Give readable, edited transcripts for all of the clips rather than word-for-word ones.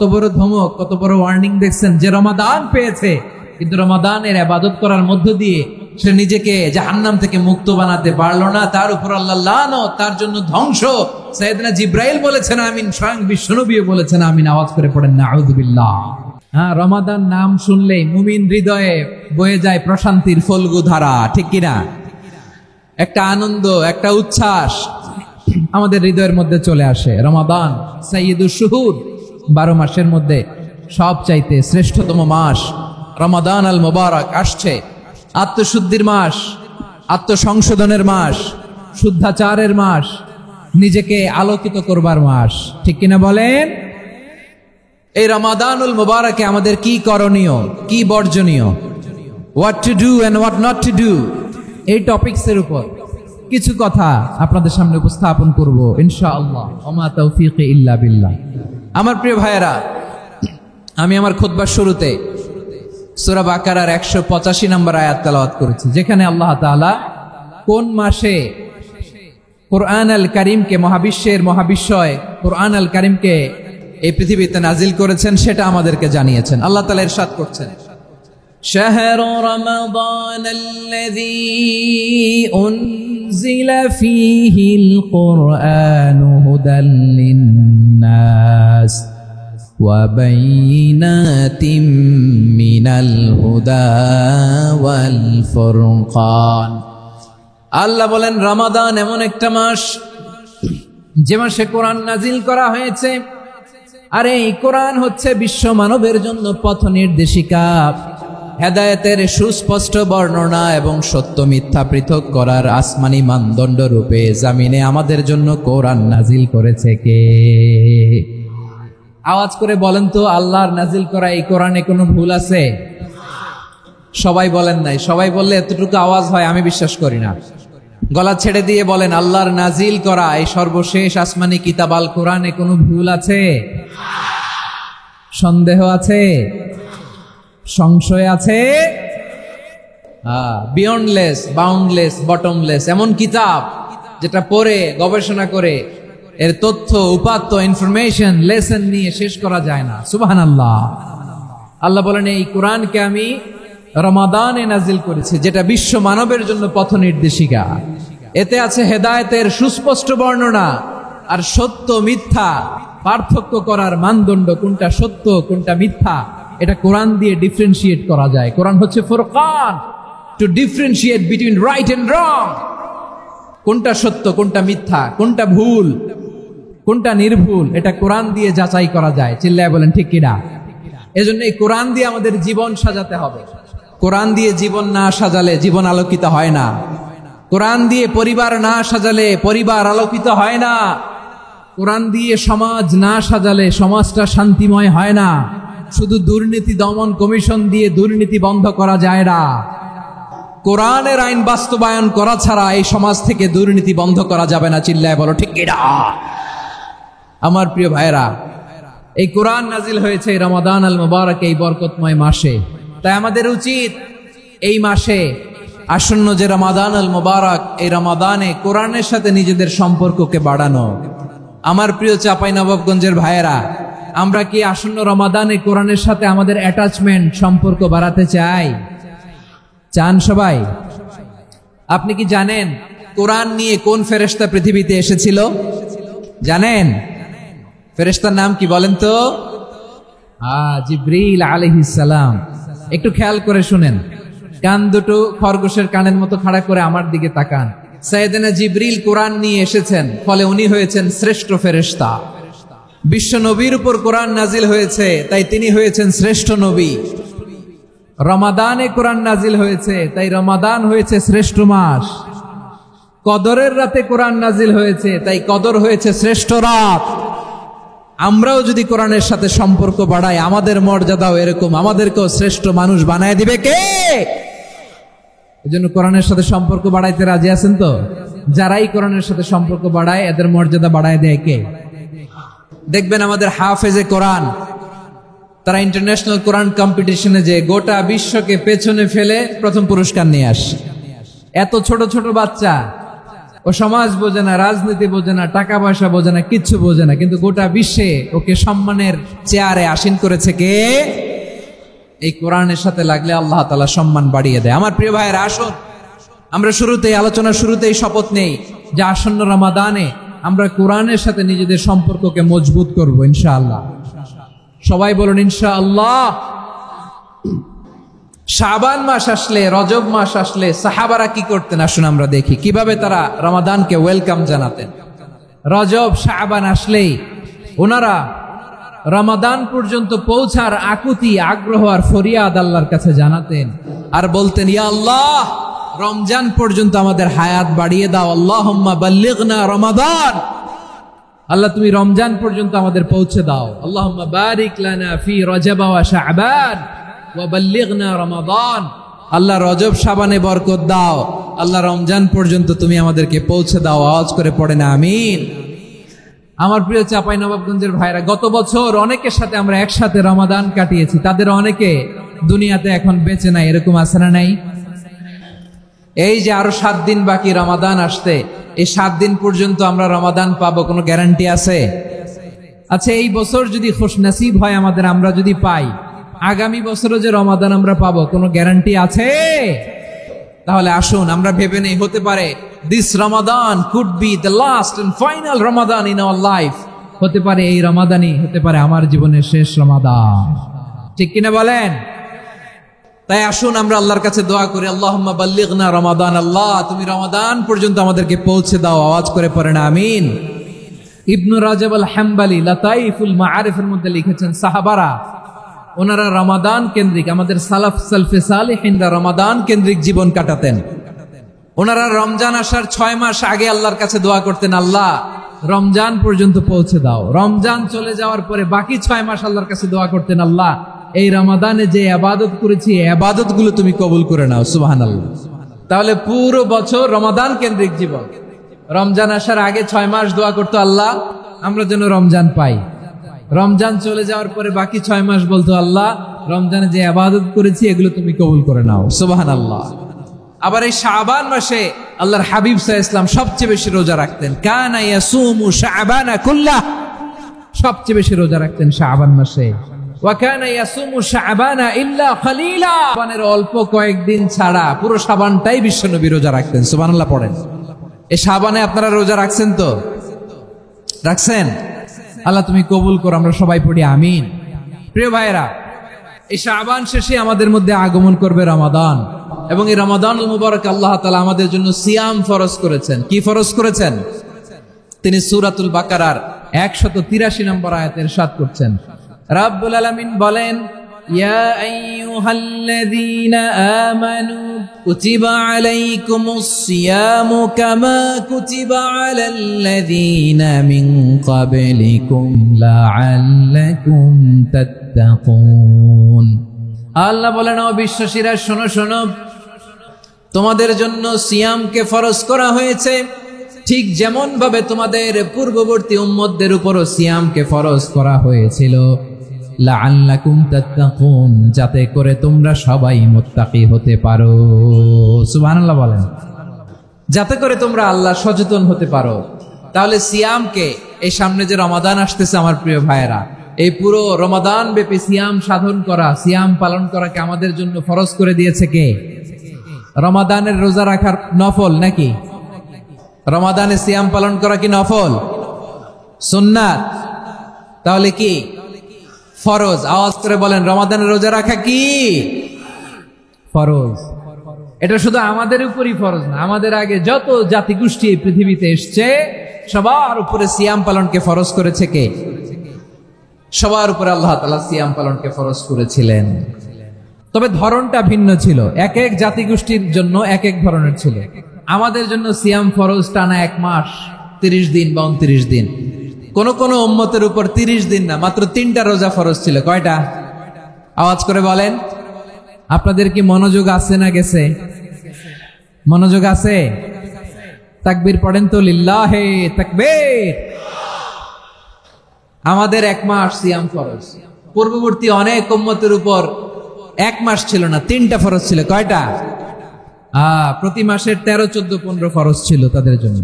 কত বড় ধমক, কত বড় ওয়ার্নিং দেখছেন যে রমাদান পেয়েছে, কিন্তু রমাদানের ইবাদত করার মধ্য দিয়ে সে নিজেকে জাহান্নাম থেকে মুক্ত বানাতে পারলো না। তার উপর আল্লাহ লানত, তার জন্য ধ্বংস। সাইয়েদনা জিব্রাইল বলেছেন আমিন, স্বয়ং বিশ্বনবীও বলেছেন আমিন। আওয়াজ করে পড়েন নাউযুবিল্লাহ। হ্যাঁ, রমাদান নাম শুনলেই মুমিন হৃদয়ে বয়ে যায় প্রশান্তির ফল্গু ধারা, ঠিক কিনা? একটা আনন্দ, একটা উচ্ছ্বাস আমাদের হৃদয়ের মধ্যে চলে আসে। রমাদান সাইয়্যিদুশ শুহুর, 12 মাসের মধ্যে সবচাইতে শ্রেষ্ঠতম মাস রমাদান আল মুবারক আসছে। আত্মশুদ্ধির মাস, আত্মসংশোধনের মাস, শুদ্ধাচারের মাস, নিজেকে আলোকিত করবার মাস, ঠিক কিনা বলেন? এই রমাদানুল মুবারকে আমাদের কি করণীয়, কি বর্জনীয়, what to do and what not to do, এই টপিকসের উপর কিছু কথা আপনাদের সামনে উপস্থাপন করব ইনশাআল্লাহ। ওমা তাওফীকি ইল্লা বিল্লাহ। আমার প্রিয় ভাইয়েরা, আমি আমার খুতবার শুরুতে সূরা বাকারার 185 নম্বর আয়াত তেলাওয়াত করেছি, যেখানে আল্লাহ তাআলা কোন মাসে কোরআন আল কারীমকে, মহাবিশ্বের মহাবিশ্বয় কোরআন আল কারীমকে এই পৃথিবীতে নাজিল করেছেন সেটা আমাদেরকে জানিয়েছেন। আল্লাহ তাআলা ইরশাদ করছেন, শাহরু রমাদান আল্লাযী উনজিলা ফীহিল কুরআনু হুদাল লিন-নাস ওয়া বাইয়িনাতিম মিনাল হুদা ওয়াল ফুরকান। আল্লাহ বলেন রমাদান এমন একটা মাস যে মাসে কোরআন নাজিল করা হয়েছে। আর এই কোরআন হচ্ছে বিশ্ব মানবের জন্য পথ নির্দেশিকা, হেদায়েতের সুস্পষ্ট বর্ণনা এবং সত্য মিথ্যা পৃথক করার আসমানি মানদণ্ড রূপে জামিনে আমাদের জন্য কোরআন নাজিল করেছে কে? আওয়াজ করে বলেন তো, আল্লাহর নাজিল করা এই কোরআনে কোনো ভুল আছে? সবাই বলেন নাই। সবাই বললে এতটুকু আওয়াজ হয় আমি বিশ্বাস করি না। গলা ছেড়ে দিয়ে বলেন, আল্লাহর নাজিল করা এই সর্বশেষ আসমানি কিতাব আল কোরআনে কোনো ভুল আছে? সন্দেহ আছে? সংশয় আছে? বিয়ন্ডলেস, বাউন্ডলেস, বটমলেস, এমন কিতাব যেটা পড়ে গবেষণা করে এর তথ্য, উপাত্ত, ইনফরমেশন, লেসন নিয়ে শেষ করা যায় না। সুবহানাল্লাহ। আল্লাহ বলেন এই কোরআনকে আমি রমাদানে নাজিল করেছি, যেটা বিশ্ব মানবের জন্য পথ নির্দেশিকা। এতে আছে হেদায়েতের সুস্পষ্ট বর্ণনা আর সত্য মিথ্যা পার্থক্য করার মানদণ্ড, কোনটা সত্য কোনটা মিথ্যা এটা কোরআন দিয়ে ডিফারেন্সিয়েট করা যায়। কোরআন হচ্ছে ফুরকান, to differentiate between right and wrong. কোনটা সত্য, কোনটা মিথ্যা, কোনটা ভুল, কোনটা নির্ভুল, এটা কোরআন দিয়ে যাচাই করা যায়। চিল্লায় বলেন ঠিক কিনা? এজন্য এই কোরআন দিয়ে আমাদের জীবন সাজাতে হবে। কোরআন দিয়ে জীবন না সাজালে জীবন আলোকিত হয় না। কোরআন দিয়ে পরিবার না সাজালে পরিবার আলোকিত হয় না। কোরআন দিয়ে সমাজ না সাজালে সমাজটা শান্তিময় হয় না। শুধু দুর্নীতি দমন কমিশন দিয়ে দুর্নীতি বন্ধ করা যায় না। কোরআনের আইন বাস্তবায়ন করা ছাড়া এই সমাজ থেকে দুর্নীতি বন্ধ করা যাবে না। চিল্লায় বলো ঠিক কিনা? আমার প্রিয় ভাইরা, এই কোরআন নাজিল হয়েছে রমাদান আল মুবারক, এই বরকতময় মাসে। তাই আমাদের উচিত এই মাসে আসন্ন যে রমাদান আল মুবারক, এই রমাদানে কোরআনের সাথে নিজেদের সম্পর্ককে বাড়ানো। আমার প্রিয় চাঁপাইনবাবগঞ্জের ভাইয়েরা, আমরা কি আসন্ন রমাদানে কোরআনের সাথে আমাদের অ্যাটাচমেন্ট, সম্পর্ক বাড়াতে চাই? চান সবাই? আপনি কি জানেন কোরআন নিয়ে কোন ফেরেশতা পৃথিবীতে এসেছিল? জানেন? ফেরেশতার নাম কি বলেন তো? জিবরিল আলাইহিস সালাম। একটু খেয়াল করে শুনেন, কান দুটো খরগোশের কানের মতো খাড়া করে আমার দিকে তাকান। সাইয়েদনা জিবরিল কোরআন নিয়ে এসেছেন, ফলে উনি হয়েছেন শ্রেষ্ঠ ফেরেশতা। বিশ্ব নবীর উপর কোরআন নাজিল হয়েছে, তাই তিনি হয়েছেন শ্রেষ্ঠ নবী। রমাদানে কোরআন নাজিল হয়েছে, তাই রমাদান হয়েছে শ্রেষ্ঠ মাস। কদরের রাতে কোরআন নাজিল হয়েছে, তাই কদর হয়েছে শ্রেষ্ঠ রাত। আমরাও যদি কোরআনের সাথে সম্পর্ক বাড়াই, আমাদের মর্যাদাও এরকম, আমাদেরকেও শ্রেষ্ঠ মানুষ বানায় দিবে কে? এজন্য কোরআনের সাথে সম্পর্ক বাড়াইতে রাজি আছেন তো? যারাই কোরআনের সাথে সম্পর্ক বাড়ায় এদের মর্যাদা বাড়ায় দেয় কে? দেখবেন আমাদের হাফেজে কোরআন, তারা ইন্টারন্যাশনাল কোরআন কম্পিটিশনে যে গোটা বিশ্বকে পেছনে ফেলে প্রথম পুরস্কার নিয়ে আসে। এত ছোট ছোট বাচ্চা ও সমাজ বোঝে না, রাজনীতি বোঝে না, টাকা পয়সা বোঝে না, কিচ্ছু বোঝে না, কিন্তু গোটা বিশ্বে ওকে সম্মানের চেয়ারে আসীন করেছে কে? এই কোরআনের সাথে লাগলে আল্লাহ তাআলা সম্মান বাড়িয়ে দেয়। আমার প্রিয় ভাইয়েরা, আসুন আমরা আলোচনার শুরুতেই শপথ নেই যে আসন্ন রমাদানে আমরা কোরআনের সাথে নিজেদের সম্পর্ককে মজবুত করব ইনশাআল্লাহ। সবাই বলুন ইনশাআল্লাহ। শাবান মাস আসলে, রজব মাস আসলে সাহাবারা কি করতেন আসুন আমরা দেখি কিভাবে তারা রমাদানকে ওয়েলকাম জানাতেন। রজব শাবান আসলেই ওনারা রমাদান পর্যন্ত পৌঁছার আকুতি, আগ্রহ আর ফরিয়াদ আল্লাহর কাছে জানাতেন আর বলতেন, ইয়া আল্লাহ, রমজান পর্যন্ত আমাদের হায়াত বাড়িয়ে দাও। আল্লাহুম্মা বাল্লিগনা রমাদান, আল্লাহ তুমি রমজান পর্যন্ত আমাদের পৌঁছে দাও। আল্লাহুম্মা বারিক লানা ফি রজব ওয়া শাবান ওয়া বাল্লিগনা রমাদান, আল্লাহ রজব শাবানে বরকত দাও, আল্লাহ রমজান পর্যন্ত তুমি আমাদেরকে পৌঁছে দাও। আওয়াজ করে পড়েন আমিন। আমার প্রিয় চাঁপাইনবাবগঞ্জের ভাইরা, গত বছর অনেকের সাথে আমরা একসাথে রমাদান কাটিয়েছি, তাদের অনেকে দুনিয়াতে এখন বেঁচে নাই, এরকম আছে না নাই? এই যে আরো 7 দিন বাকি রমাদান আসতে, এই 7 দিন পর্যন্ত আমরা রমাদান পাবো, কোনো গ্যারান্টি আছে? আচ্ছা, এই বছর যদি খুশনসিব হয় আমাদের, আমরা যদি পাই, আগামী বছরও যে রমাদান আমরা পাবো, কোনো গ্যারান্টি আছে? তাহলে আসুন আমরা ভেবে নেই, হতে পারে this Ramadan could be the last and final Ramadan in our life. হতে পারে এই রমাদানই হতে পারে আমার জীবনের শেষ রমাদান। ঠিক কিনা বলেন? তাই আসুন আমরা আল্লাহর কাছে দোয়া করি, আল্লাহুম্মা বাল্লিগনা রমাদান, আল্লাহ তুমি রমাদান পর্যন্ত আমাদেরকে পৌঁছে দাও। আওয়াজ করে পড়েন আমিন। ইবনু রাজব আল হাম্বলি লাতাইফুল মাআরিফের মধ্যে লিখেছেন, সাহাবারা ওনারা রমাদান কেন্দ্রিক, আমাদের সালফে সালেহিনরা রমাদান কেন্দ্রিক জীবন কাটাতেন। ওনারা রমজান আসার 6 মাস আগে আল্লাহর কাছে দোয়া করতেন, আল্লাহ রমজান পর্যন্ত পৌঁছে দাও। রমজান চলে যাওয়ার পরে বাকি 6 মাস আল্লাহর কাছে দোয়া করতেন, আল্লাহ এই রমাদানে যে ইবাদত করেছি, ইবাদত গুলো তুমি কবুল করে নাও। সুবহানাল্লাহ। তাহলে পুরো বছর রমাদান কেন্দ্রিক জীবন। রমজান আসার আগে 6 মাস দোয়া করতো, আল্লাহ আমরা যেন রমজান পাই। রমজান চলে যাওয়ার পরে বাকি 6 মাস বলতো, আল্লাহ রমজানে যে ইবাদত করেছি এগুলো তুমি কবুল করে নাও। সুবহানাল্লাহ। আবার এই শাবান মাসে আল্লাহর হাবিব সাল্লাল্লাহু আলাইহি ওয়াসাল্লাম সবচেয়ে বেশি রোজা রাখতেন। কানা ইয়াসুমু শাবানা কুল্লাহ, সবচেয়ে বেশি রোজা রাখতেন শাবান মাসে। ওয়া কানা ইয়াসুমু শাবানা ইল্লা খলিলা, শাবানের অল্প কয়েকদিন ছাড়া পুরো শাবানটাই বিশ্বনবী রোজা রাখতেন। সুবহানাল্লাহ পড়েন। এই শাবানে আপনারা রোজা রাখছেন তো? রাখছেন? আল্লাহ তুমি কবুল করো, আমরা সবাই পড়ি আমিন। প্রিয় ভাইয়েরা, এই শাবান শেষে আমাদের মধ্যে আগমন করবে রমাদান, এবং এই রমাদানুল মুবারক আল্লাহ তাআলা আমাদের জন্য সিয়াম ফরজ করেছেন। কি ফরজ করেছেন? তিনি সূরাতুল বাকারার 183 নম্বর আয়াতে ইরশাদ করছেন, রাব্বুল আলামিন বলেন, ইয়া আইয়ুহাল্লাযীনা আমানু কুতিবা আলাইকুমুস সিয়ামু কামা কুতিবা আলাল্লাযীনা মিন ক্বাবলিকুম লাআল্লাকুম তাত্তাকুন। আল্লাহ বলেন, ও বিশ্বাসীরা শোনো শোনো, তোমাদের জন্য সিয়ামকে ফরজ করা হয়েছে, ঠিক যেমন ভাবে তোমাদের পূর্ববর্তী উম্মতদের উপরও সিয়ামকে ফরজ করা হয়েছিল, লাআল্লাকুম তাত্তাকুন, যাতে করে তোমরা সবাই মুত্তাকি হতে পারো। সুবহানাল্লাহ বলেন, যাতে করে তোমরা আল্লাহ সচেতন হতে পারো। তাহলে সিয়ামকে, এই সামনে যে রমাদান আসতেছে আমার প্রিয় ভাইয়েরা, এই পুরো রমাদান ব্যাপী সিয়াম সাধন করা, সিয়াম পালন করাকে আমাদের জন্য ফরজ করে দিয়েছে কে? রমাদানের রোজা রাখার নফল নাকি? রমাদানে সিয়াম পালন করা কি নফল? সুন্নাত? তাহলে কি ফরজ? আওয়াজ করে বলেন, রমাদানের রোজা রাখা কি ফরজ? এটা শুধু আমাদের উপরই ফরজ না, আমাদের আগে যত জাতিগোষ্ঠী এই পৃথিবীতে এসছে সবার উপরে সিয়াম পালনকে ফরজ করেছে কে? সবার উপরে আল্লাহ তাআলা সিয়াম পালনকে ফরজ করেছিলেন। তবে ধরনটা ভিন্ন ছিল, এক এক জাতিগোষ্ঠীর জন্য এক এক ধরনের ছিল। আমাদের জন্য সিয়াম ফরজ টানা 1 মাস 30 দিন বা 29 দিন। কোন কোন উম্মতের উপর 30 দিন না, মাত্র 3টা রোজা ফরজ ছিল। কয়টা? আওয়াজ করে বলেন। আপনাদের কি মনোযোগ আছে না গেছে? মনোযোগ আছে? তাকবীর পড়েন তো, লিল্লাহে তাকবীর। আমাদের 1 মাস সিয়াম ফরজ, পূর্ববর্তী অনেক উম্মতের উপর 1 মাস ছিল না, 3টা ফরজ ছিল। কয়টা? প্রতি মাসের 13, 14, 15 ফরজ ছিল তাদের জন্য।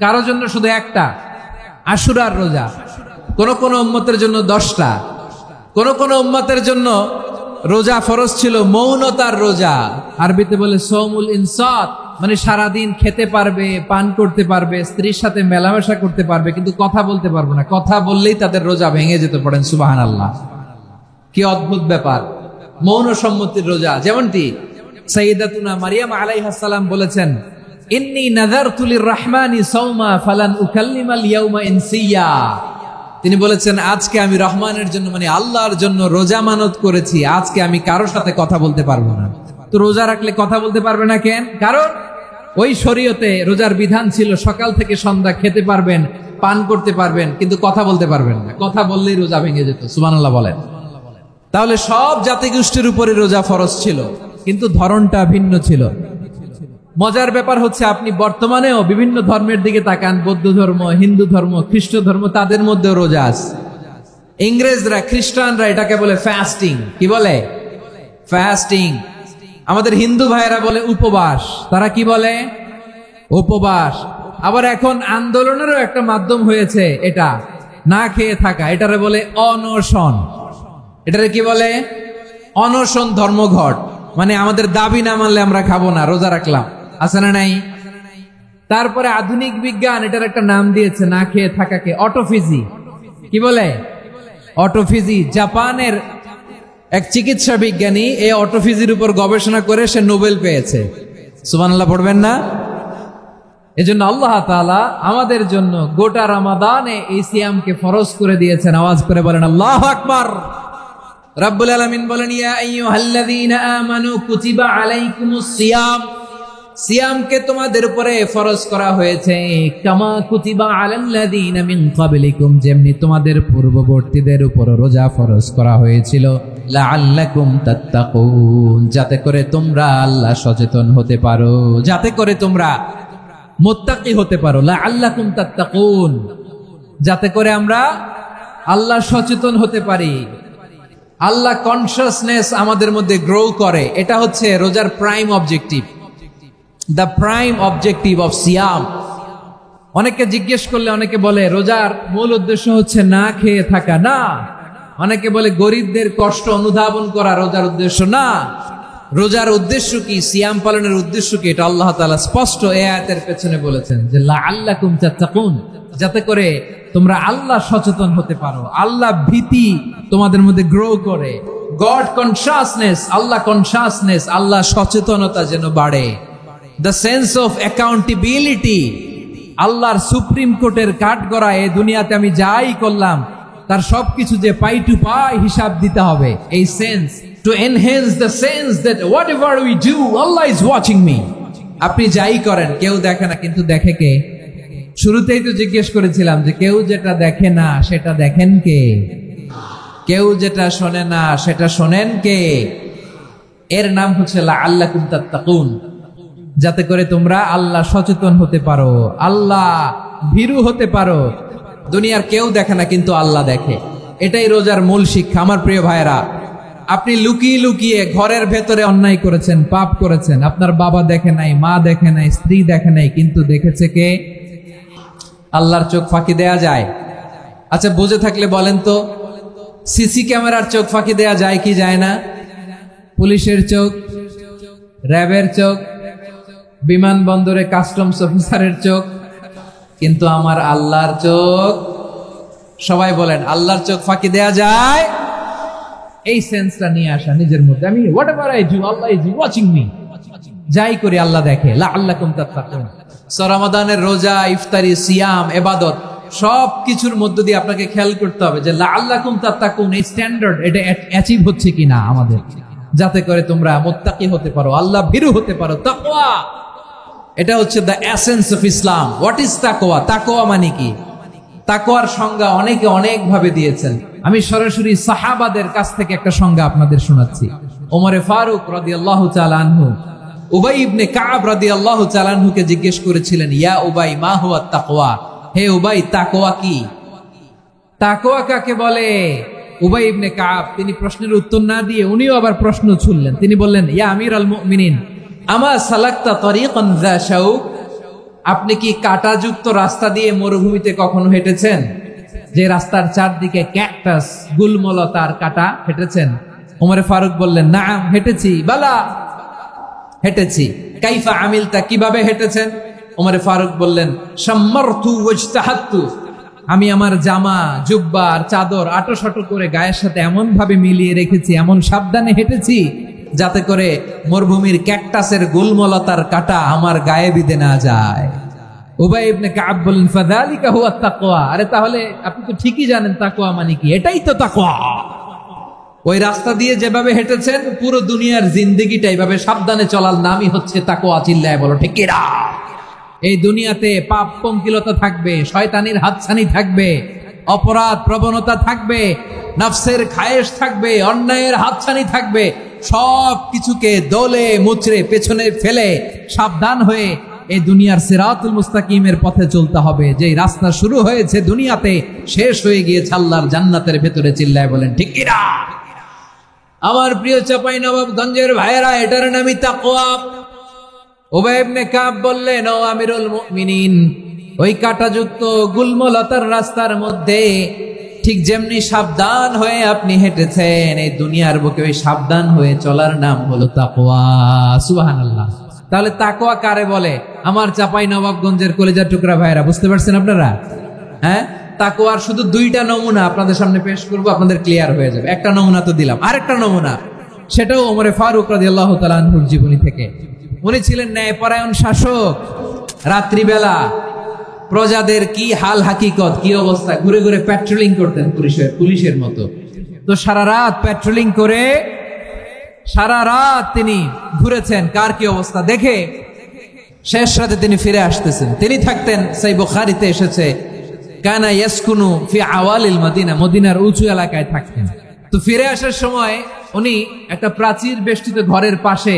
কারো জন্য শুধু একটা, আশুরার রোজা। কোন কোন উম্মতের জন্য 10টা। কোন কোন উম্মতের জন্য রোজা ফরজ ছিল মৌনতার রোজা, আরবিতে বলে সৌমুল ইনসাত, মানে সারাদিন খেতে পারবে, পান করতে পারবে, স্ত্রীর সাথে মেলামেশা করতে পারবে, কিন্তু কথা বলতে পারবে না। কথা বললেই তাদের রোজা ভেঙে যেতে, পড়েন সুবহানাল্লাহ। কি অদ্ভুত ব্যাপার, মৌন সম্মতির রোজা। যেমনটি সাইয়্যিদাতুনা মারিয়াম আলাইহাস সালাম বলেছেন, ইন্নী নাযারতু লির-রাহমানি সাওমা ফালান উকাল্লিমাল ইয়াওমা ইনসিয়া। তিনি বলেছেন, আজকে আমি রহমানের জন্য, মানে আল্লাহর জন্য রোজা মানত করেছি, আজকে আমি কারোর সাথে কথা বলতে পারবো না। তো রোজা রাখলে কথা বলতে পারবে না কেন? কারণ ওই শরীয়তে রোজার বিধান ছিল সকাল থেকে সন্ধ্যা খেতে পারবেন, পান করতে পারবেন, কিন্তু কথা বলতে পারবেন না। কথা বললেই রোজা ভেঙে যেত। সুবহানাল্লাহ বলেন। তাহলে সব জাতিগোষ্ঠীর উপরে রোজা ফরজ ছিল, কিন্তু ধরনটা ভিন্ন ছিল। মজার ব্যাপার হচ্ছে, আপনি বর্তমানেও বিভিন্ন ধর্মের দিকে তাকান, বৌদ্ধ ধর্ম, হিন্দু ধর্ম, খ্রিস্ট ধর্ম, তাদের মধ্যেও রোজা আছে। ইংরেজরা, খ্রিস্টানরা এটাকে বলে ফাস্টিং। কি বলে? ফাস্টিং। আমাদের হিন্দু ভাইয়েরা বলে উপবাস। তারা কি বলে? উপবাস। আবার এখন আন্দোলনেরও একটা মাধ্যম হয়েছে এটা, না খেয়ে থাকা, এটারে বলে অনশন। এটারে কি বলে? অনশন ধর্মঘট। মানে আমাদের দাবি না মানলে আমরা খাবো না, রোজা রাখলাম, আছে না নাই? তারপরে আধুনিক বিজ্ঞান এটার একটা নাম দিয়েছে না খেয়ে থাকাকে, অটোফিজি। কি বলে? অটোফিজি। জাপানের এক চিকিৎসা বিজ্ঞানী এই অটোফিজির উপর গবেষণা করে সে নোবেল পেয়েছে। সুবহানাল্লাহ পড়বেন না? এজন্য আল্লাহ তাআলা আমাদের জন্য গোটা রমাদানে এই সিয়ামকে ফরজ করে দিয়েছেন। আওয়াজ করে বলেন আল্লাহু আকবার। রাব্বুল আলামিন বলেন, ইয়া আইয়ুহাল্লাযীনা আমানু কুতিবা আলাইকুমুস সিয়াম। সিয়ামকে তোমাদের উপরে ফরজ করা হয়েছে, কামা কুতিবা আলাল্লাযীনা মিন ক্বাবলিকুম, যেমনি তোমাদের পূর্ববর্তীদের উপর রোজা ফরজ করা হয়েছিল, লাআল্লাকুম তাত্তাকুন, যাতে করে তোমরা আল্লাহ সচেতন হতে পারো, যাতে করে তোমরা মুত্তাকি হতে পারো। লাআল্লাকুম তাত্তাকুন, যাতে করে আমরা আল্লাহ সচেতন হতে পারি, আল্লাহ কনসিয়াসনেস আমাদের মধ্যে গ্রো করে। এটা হচ্ছে রোজার prime objective, the prime objective of সিয়াম। অনেকে জিজ্ঞেস করলে অনেকে বলে রোজার মূল উদ্দেশ্য হচ্ছে না খেয়ে থাকা। না। অনেকে বলে গরিবদের কষ্ট অনুধাবন করা রোজার উদ্দেশ্য। না। রোজার উদ্দেশ্য কি? সিয়াম পালনের উদ্দেশ্য কি? এটা আল্লাহ তাআলা স্পষ্ট এই আয়াতের পেছনে বলেছেন যে লাআল্লাকুম তাত্তাকুন, যাতে করে তোমরা আল্লাহ সচেতন হতে পারো, আল্লাহ ভীতি তোমাদের মধ্যে গ্রো করে, গড কনসিয়াসনেস, আল্লাহ কনসিয়াসনেস, আল্লাহ সচেতনতা যেন বাড়ে, দ্য সেন্স অফ অ্যাকাউন্টেবিলিটি, আল্লাহর সুপ্রিম কোর্টের কাঠগড়া এই দুনিয়াতে আমি যাই করলাম তার সবকিছু যে পাই টু পাই হিসাব দিতে হবে, এই sense, to enhance the sense that what ever we do Allah is watching me. আপনি যাই করেন কেউ দেখে না, কিন্তু দেখে কে? শুরুতেই তো জিজ্ঞেস করেছিলাম যে কেউ যেটা দেখে না সেটা দেখেন কে? কেউ যেটা শোনে না সেটা শোনেন কে? এর নাম হচ্ছে লাআল্লাকুম তাত্তাকুন, যাতে করে তোমরা আল্লাহ সচেতন হতে পারো, আল্লাহ ভীরু হতে পারো। দুনিয়ার কেউ দেখে না, কিন্তু আল্লাহ দেখে। এটাই রোজার মূল শিক্ষা। আমার প্রিয় ভাইরা, আপনি লুকিয়ে লুকিয়ে ঘরের ভেতরে অন্যায় করেছেন, পাপ করেছেন, আপনার বাবা দেখে নাই, মা দেখে নাই, স্ত্রী দেখে নাই, কিন্তু দেখেছে কে? আল্লাহর চোখ ফাঁকি দেয়া যায়? আচ্ছা, বুঝে থাকলে বলেন তো, সিসি ক্যামেরার চোখ ফাঁকি দেয়া যায় কি যায় না? পুলিশের চোখ, র্যাবের চোখ, বিমানবন্দরে কাস্টমস অফিসারের চোখ, কিন্তু আমার আল্লাহর চোখ? সবাই বলেন, আল্লাহর চোখ ফাঁকি দেয়া যায়? এই সেন্সটা নিয়ে আসা নিজের মধ্যে, আমি what ever I do Allah is watching me, যাই করি আল্লাহ দেখে। লাআল্লাকুম তাত্তাকুন। রমাদানের রোজা, ইফতারি, সিয়াম, ইবাদত সব কিছুর মধ্য দিয়ে আপনাকে খেয়াল করতে হবে যে লাআল্লাকুম তাত্তাকুন এই স্ট্যান্ডার্ড এটা অ্যাচিভ হচ্ছে কিনা আমাদের, যাতে করে তোমরা মুত্তাকি হতে পারো, আল্লাহ ভীরু হতে পারো। তাকওয়া, এটা হচ্ছে the essence of Islam. What is তাকওয়া? তাকওয়া মানে কি? তাকওয়ার সংজ্ঞা অনেকে অনেক ভাবে দিয়েছেন। আমি সরাসরি সাহাবাদের কাছ থেকে একটা সংজ্ঞা আপনাদের শোনাচ্ছি। ওমরে ফারুক রাদিয়াল্লাহু তাআলা আনহু উবাই ইবনে কাব রাদিয়াল্লাহু তাআলা আনহুকে জিজ্ঞেস করেছিলেন, ইয়া উবাই মা হুয়া তাকওয়া? হে উবাই, তাকওয়া কি? তাকওয়া কাকে বলে? উবাই ইবনে কাব তিনি প্রশ্নের উত্তর না দিয়ে উনিও আবার প্রশ্ন ছুড়লেন। তিনি বললেন, ইয়া আমিরুল মুমিনিন, আমা সালাকতা তরিকান যা শাউক, আপনি কি কাঁটাযুক্ত রাস্তা দিয়ে মরুভূমিতে কখনো হেঁটেছেন? যে রাস্তার চারদিকে ক্যাকটাস, গুলমলতার কাঁটা, হেঁটেছেন? ওমরে ফারুক বললেন, নাম, হেঁটেছি। বালা, হেঁটেছি। কাইফা আমিলতা, কিভাবে হেঁটেছেন? ওমরে ফারুক বললেন, শাম্মারতু ওয়াজতাহাত্তু, আমি আমার জামা, জুব্বা আর চাদর আটোসাটো করে গায়ের সাথে এমন ভাবে মিলিয়ে রেখেছি, এমন সাবধানে হেঁটেছি যাতে করে মরুভূমির ক্যাকটাসের গুলমলতার কাঁটা আমার গায়ে বিঁধে না যায়। উবাই ইবনে কাব বলেন, ফাযালিকা হুয়া তাকওয়া, আরে তাহলে আপনি তো ঠিকই জানেন তাকওয়া মানে কি, এটাই তো তাকওয়া। ওই রাস্তা দিয়ে যেভাবে হেঁটেছেন, পুরো দুনিয়ার জিন্দেগিটা এইভাবে সাবধানে চলার নামই হচ্ছে তাকওয়া। চিল্লায় বলো ঠিক কিনা? এই দুনিয়াতে পাপ পঙ্কিলতা থাকবে, শয়তানির হাতছানি থাকবে, অপরাধ প্রবণতা থাকবে, নফসের খায়েশ থাকবে, অন্যায়ের হাতছানি থাকবে। সব কিছুকে দলে মুচড়ে পেছনে ফেলে সাবধান হয়ে এই দুনিয়ার সিরাতুল মুস্তাকিমের পথে চলতে হবে। যে রাস্তা শুরু হয়েছে দুনিয়াতে, শেষ হয়ে গিয়েছে আল্লাহর জান্নাতের ভেতরে। চিল্লায় বলেন ঠিক কিনা? আমার প্রিয় চাঁপাইনবাবগঞ্জের ভাইয়েরা, এটার নামই তাকওয়া। উবাই ইবনে কাব বললেন, ও আমিরুল মুমিনিন, ওই কাঁটাযুক্ত গুলমলতার রাস্তার মধ্যে ঠিক যেমনি সাবধান হয়ে আপনি হেঁটেছেন, এই দুনিয়ার বুকে ওই সাবধান হয়ে চলার নাম হলো তাকওয়া। সুবহানাল্লাহ। তাহলে তাকওয়া কারে বলে? আমার চাঁপাইনবাবগঞ্জের কলিজার টুকরা ভাইয়েরা, বুঝতে পারছেন আপনারা? হ্যাঁ, তাকওয়ার শুধু দুইটা নমুনা আপনাদের সামনে পেশ করব, আপনাদের ক্লিয়ার হয়ে যাবে। একটা নমুনা তো দিলাম, আরেকটা নমুনা, সেটাও ওমরে ফারুক রাদিয়াল্লাহু তাআলা আনহুর জীবনী থেকে। উনি ছিলেন ন্যায়পরায়ণ শাসক। রাত্রিবেলা প্রজাদের কি হাল হাকিকত, কি অবস্থা, ঘুরে ঘুরে প্যাট্রোলিং করতেন পুলিশের মতো। তো সারা রাত প্যাট্রোলিং করে সারা রাত তিনি ঘুরেছেন কার কি অবস্থা দেখে। শেষ রাতে তিনি ফিরে আসতেছেন। তিনি থাকতেন, সেই বুখারীতে এসেছে, কানা ইয়াসকুনু ফি আওয়ালিল মদিনা, মদিনার উঁচু এলাকায় থাকতেন। তো ফিরে আসার সময় উনি একটা প্রাচীর বেষ্টিত ঘরের পাশে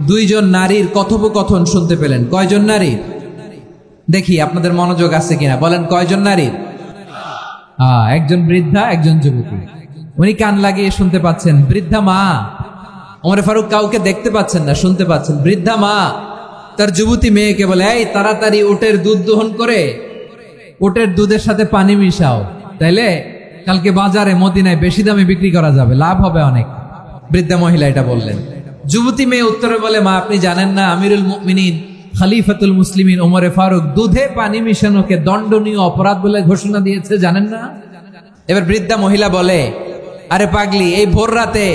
দুইজন নারীর কথোপকথন শুনতে পেলেন। কয়জন নারীর? দেখি আপনাদের মনোযোগ আছে কিনা, বলেন কয়জন নারীর? একজন বৃদ্ধা, একজন যুবতী। উনি কান লাগিয়ে শুনতে পাচ্ছেন। বৃদ্ধা মা, ওমর ফারুক কাউকে দেখতে পাচ্ছেন না, শুনতে পাচ্ছেন। বৃদ্ধা মা তার যুবতী মেয়েকে বলে, এই তাড়াতাড়ি উটের দুধ দহন করে উটের দুধের সাথে পানি মিশাও, তাইলে কালকে বাজারে মদিনায় বেশি দামে বিক্রি করা যাবে, লাভ হবে অনেক। বৃদ্ধা মহিলা এটা বললেন। যুবতী মেয়ে উত্তরে বলে, মা আপনি জানেন না আমিরুল মুমিনিন খলিফাতুল মুসলিমিন ওমরে ফারুক দুধে পানি মিশানোকে দণ্ডনীয় অপরাধ বলে ঘোষণা দিয়েছে, জানেন না? এবার বৃদ্ধা মহিলা বলে, আরে পাগলি, এই ভোর রাতে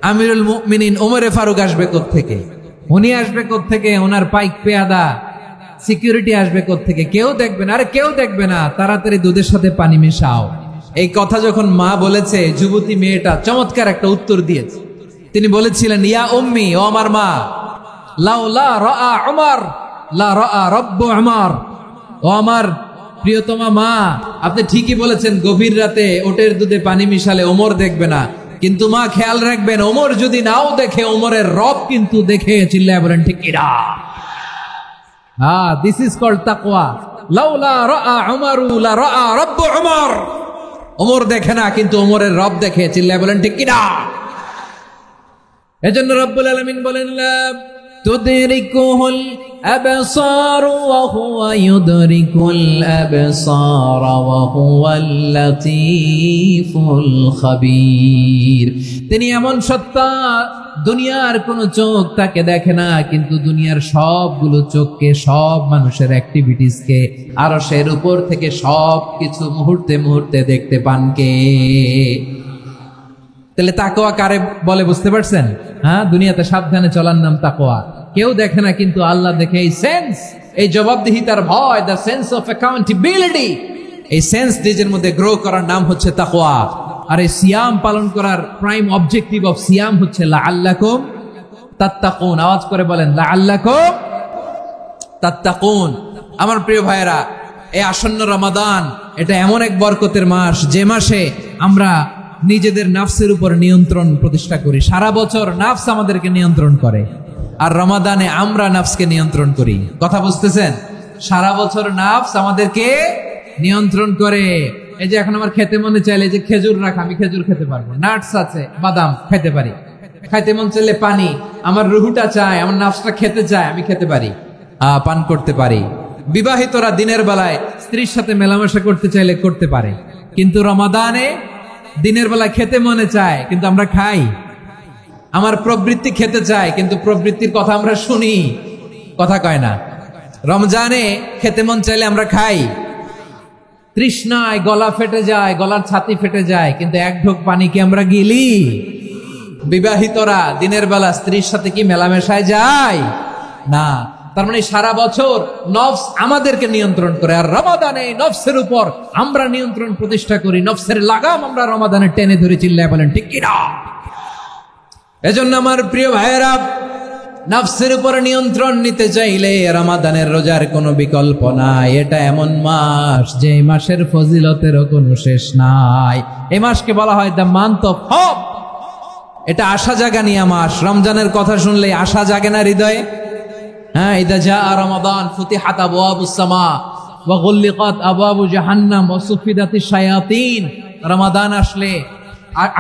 আমিরুল মুমিনিন ওমরে ফারুক আসবে কোত্থেকে? উনি আসবে কোত্থেকে? ওনার পাইক পেয়াদা সিকিউরিটি আসবে কোত্থেকে? কেউ দেখবে না। আরে কেউ দেখবে না, তাড়াতাড়ি দুধের সাথে পানি মেশাও। এই কথা যখন মা বলেছে, যুবতী মেয়েটা চমৎকার একটা উত্তর দিয়েছে। তিনি বলেছিলেন, ইয়া উম্মি, ও আমার মা, লাউলা রাআ উমর লা রাআ রব্বু উমর, ও আমার প্রিয়তমা মা, আপনি ঠিকই বলেছেন, গভীর রাতে ওটের দুধে পানি মিশালে ওমর দেখবে না, কিন্তু মা খেয়াল রাখবেন, ওমর যদি নাও দেখে, ওমরের রব কিন্তু দেখে। চিল্লায় বলেন ঠিক কিনা? দিস ইজ কল্ড তাকওয়া। লাউলা রাআ উমরু লা রাআ রব্বু উমর, ওমর দেখে না কিন্তু ওমরের রব দেখে। চিল্লায় বলেন ঠিক কিনা? এজন্য রব্বুল আলামিন বলেন, লা তুদরিকুহুল আবসার ওয়া হুয়া ইউদরিকুল আবসার ওয়া হুয়াল লাতীফুল খাবীর। তিনি এমন সত্তা, দুনিয়ার কোন চোখ তাকে দেখে না, কিন্তু দুনিয়ার সবগুলো চোখকে, সব মানুষের অ্যাক্টিভিটিসকে আরশের উপর থেকে সবকিছু মুহূর্তে মুহূর্তে দেখতে পান কে? তাহলে তাকওয়া কারে বলে বুঝতে পারছেন? দুনিয়াতে সাবধানে চলার নাম তাকওয়া। কেউ দেখে না কিন্তু আল্লাহ দেখে। এই সেন্স, এই জবাবদিহিতার ভয়, দ্য সেন্স অফ অ্যাকাউন্টেবিলিটি, এই সেন্স নিজের মধ্যে গ্রো করার নাম হচ্ছে তাকওয়া। আর এই সিয়াম পালন করার প্রাইম অবজেক্টিভ অফ সিয়াম হচ্ছে লাআল্লাকুম তাত্তাকুন। আওয়াজ করে বলেন, লাআল্লাকুম তাত্তাকুন। আমার প্রিয় ভাইয়েরা, এই আসন্ন রমাদান, এটা এমন এক বরকতের মাস, যে মাসে আমরা নিজেদের নাফসের উপর নিয়ন্ত্রণ প্রতিষ্ঠা করি। সারা বছর নাফস আমাদেরকে নিয়ন্ত্রণ করে, আর রমাদানে আমরা নাফসকে নিয়ন্ত্রণ করি। কথা বুঝতেছেন? সারা বছর নাফস আমাদেরকে নিয়ন্ত্রণ করে। এই যে এখন আমার খেতে মনে চাইলে যে খেজুর রাখ, আমি খেজুর খেতে পারবো, নাটস আছে, বাদাম খেতে পারি। খাইতে মন চাইলে পানি, আমার রুহুটা চায়, আমার নাফসটা খেতে চায়, আমি খেতে পারি, পান করতে পারি। বিবাহিতরা দিনের বেলায় স্ত্রীর সাথে মেলামেশা করতে চাইলে করতে পারে, কিন্তু রমাদানে দিনের বেলায় খেতে মনে চায় কিন্তু আমরা খাই। আমার প্রবৃত্তি খেতে চায় কিন্তু প্রবৃত্তির কথা আমরা শুনি, কথা কয় না। রমজানে খেতে মন চাইলে আমরা খাই, তৃষ্ণায় গলা ফেটে যায়, গলার ছাতি ফেটে যায়, কিন্তু এক ঢোক পানি কি আমরা গিলি? বিবাহিতরা দিনের বেলা স্ত্রীর সাথে কি মেলামেশায় যায় না? তার মানে সারা বছর নফস আমাদেরকে নিয়ন্ত্রণ করে, আর রমাদানে নফসের উপর আমরা নিয়ন্ত্রণ প্রতিষ্ঠা করি। নফসের লাগাম আমরা রমাদানে টেনে ধরে, চিল্লায় বলেন ঠিক কিনা? এজন্য আমার প্রিয় ভাইয়েরা, নফসের উপর নিয়ন্ত্রণ নিতে চাইলে রমাদানের রোজার কোনো বিকল্প নাই। এটা এমন মাস যে মাসের ফজিলতেরও কোনো শেষ নাই। এই মাসকে বলা হয় দ্য মান্থ অফ হোপ। এটা আশা জাগানিয়া মাস। রমজানের কথা শুনলে আশা জাগে না হৃদয়ে? হ্যাঁ, ইদা জা রমাদান ফুতিহাত আবওয়াবুস সামা ওয়া গুল্লিকাত আবওয়াবু জাহান্নাম ওয়া সুফিদাতিশ শায়াতিন। রমাদান আসলে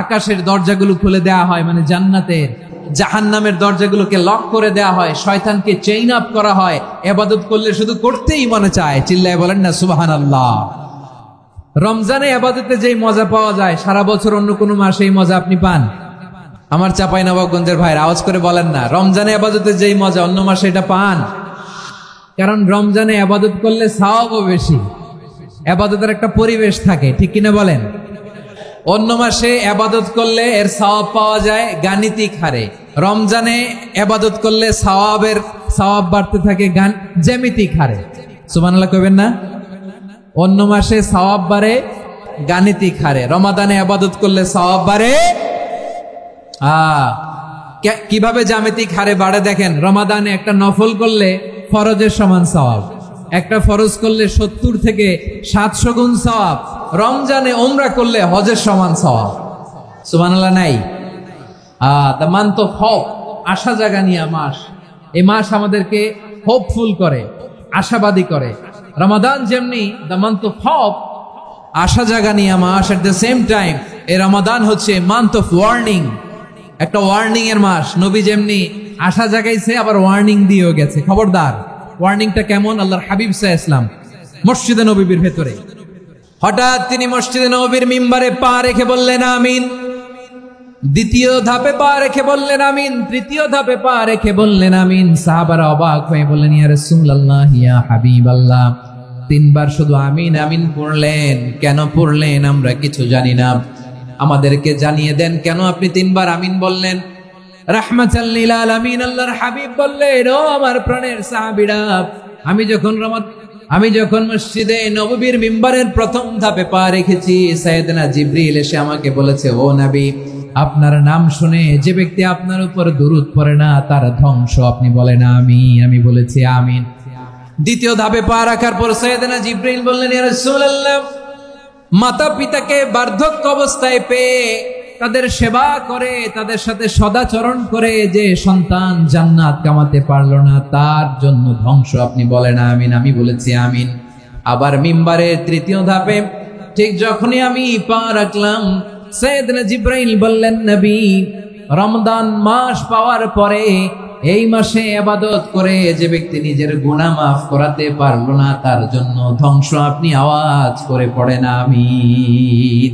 আকাশের দরজাগুলো খুলে দেয়া হয়, মানে জান্নাতের। জাহান্নামের দরজাগুলোকে লক করে দেয়া হয়, শয়তানকে চেইন আপ করা হয়। ইবাদত করলে শুধু করতেই মনে চায়, চিল্লায় বলেন না সুবহানাল্লাহ। রমজানে ইবাদতে যেই মজা পাওয়া যায়, সারা বছর অন্য কোনো মাসে এই মজা আপনি পান? আমার চাঁপাইনবাবগঞ্জের ভাইরা আওয়াজ করে বলেন না, রমজানে ইবাদতে যেই মজা অন্য মাসে এটা পান? কারণ রমজানে ইবাদত করলে সওয়াবও বেশি, ইবাদতের একটা পরিবেশ থাকে, ঠিক কিনা বলেন? অন্য মাসে ইবাদত করলে এর সওয়াব পাওয়া যায় গাণিতিক হারে, রমজানে ইবাদত করলে সওয়াব বাড়তে থাকে জ্যামিতিক হারে। সুবহানাল্লাহ কইবেন না? অন্য মাসে সওয়াব বাড়ে গাণিতিক হারে, রমাদানে ইবাদত করলে সওয়াব বাড়ে কিভাবে জ্যামিতিক হারে বাড়ে দেখেন। রমাদানে একটা নফল করলে ফরজের সমান সওয়াব, একটা ফরজ করলে 70 থেকে 700 গুণ সওয়াব। রমজানে উমরা করলে হজের সমান সওয়াব। সুবহানাল্লাহ নাই? দ্য মান্থ অফ হোপ, আশা জাগানিয়া মাস। এই মাস আমাদেরকে হোপফুল করে, আশাবাদী করে। রমাদান যেমনি দ্য মান্থ অফ হোপ, আশা জাগানিয়া মাস, এট দ্য সেম টাইম এই রমাদান হচ্ছে মান্থ অফ ওয়ার্নিং, একটা ওয়ার্নিং এর মাস। নবী যেমনি আশা জাগাইছে, আবার ওয়ার্নিং দিয়েও গেছে, খবরদার। ওয়ার্নিংটা কেমন? আল্লাহর হাবিব সাল্লাল্লাহু আলাইহি ওয়াসাল্লাম মসজিদে নববীর ভেতরে হঠাৎ তিনি মসজিদে নববীর মিম্বারে পা রেখে বললেন আমিন। দ্বিতীয় ধাপে পা রেখে বললেন আমিন, তৃতীয় ধাপে পা রেখে বললেন আমিন। সাহাবারা অবাক হয়ে বললেন, ইয়া রাসূলুল্লাহ, ইয়া হাবিবাল্লাহ, 3 বার শুধু আমিন আমিন পড়লেন, কেন পড়লেন আমরা কিছু জানি না, আমাদেরকে জানিয়ে দেন কেন আপনি 3 বার আমিন বললেন। রাহমাতাল লিল আলামিন আল্লাহর হাবিব বললেন, ও আমার প্রাণের সাহাবীরা, আমি যখন মসজিদে নববীর মিম্বারের প্রথম ধাপে পা রেখেছি, সাইয়েদনা জিবরিল এসে আমাকে বলেছে, ও নবী, আপনার নাম শুনে যে ব্যক্তি আপনার উপর দুরূদ পড়ে না তার ধ্বংস। আপনি বলেন আমি বলেছি আমিন। দ্বিতীয় ধাপে পা রাখার পর সাইয়েদনা জিবরিল বললেন, ইয়া রাসূলুল্লাহ, মাতা পিতাকে বার্ধক্য অবস্থায় পেয়ে তাদের সেবা করে, তাদের সাথে সদাচরণ করে যে সন্তান জান্নাত কামাতে পারলো না, তার জন্য ধ্বংস। আপনি বলেন আমিন। আমি বলেছি আমিন। আবার মিম্বারের তৃতীয় ধাপে ঠিক যখনই আমি পা রাখলাম, সাইয়েদনা জিবরাইল বললেন, নবী, রমজান মাস পাওয়ার পরে এই মাসে ইবাদত করে যে ব্যক্তি নিজের গুনাহ মাফ করাতে পারলো না, তার জন্য ধ্বংস। আপনি আওয়াজ করে পড়েন আমিন।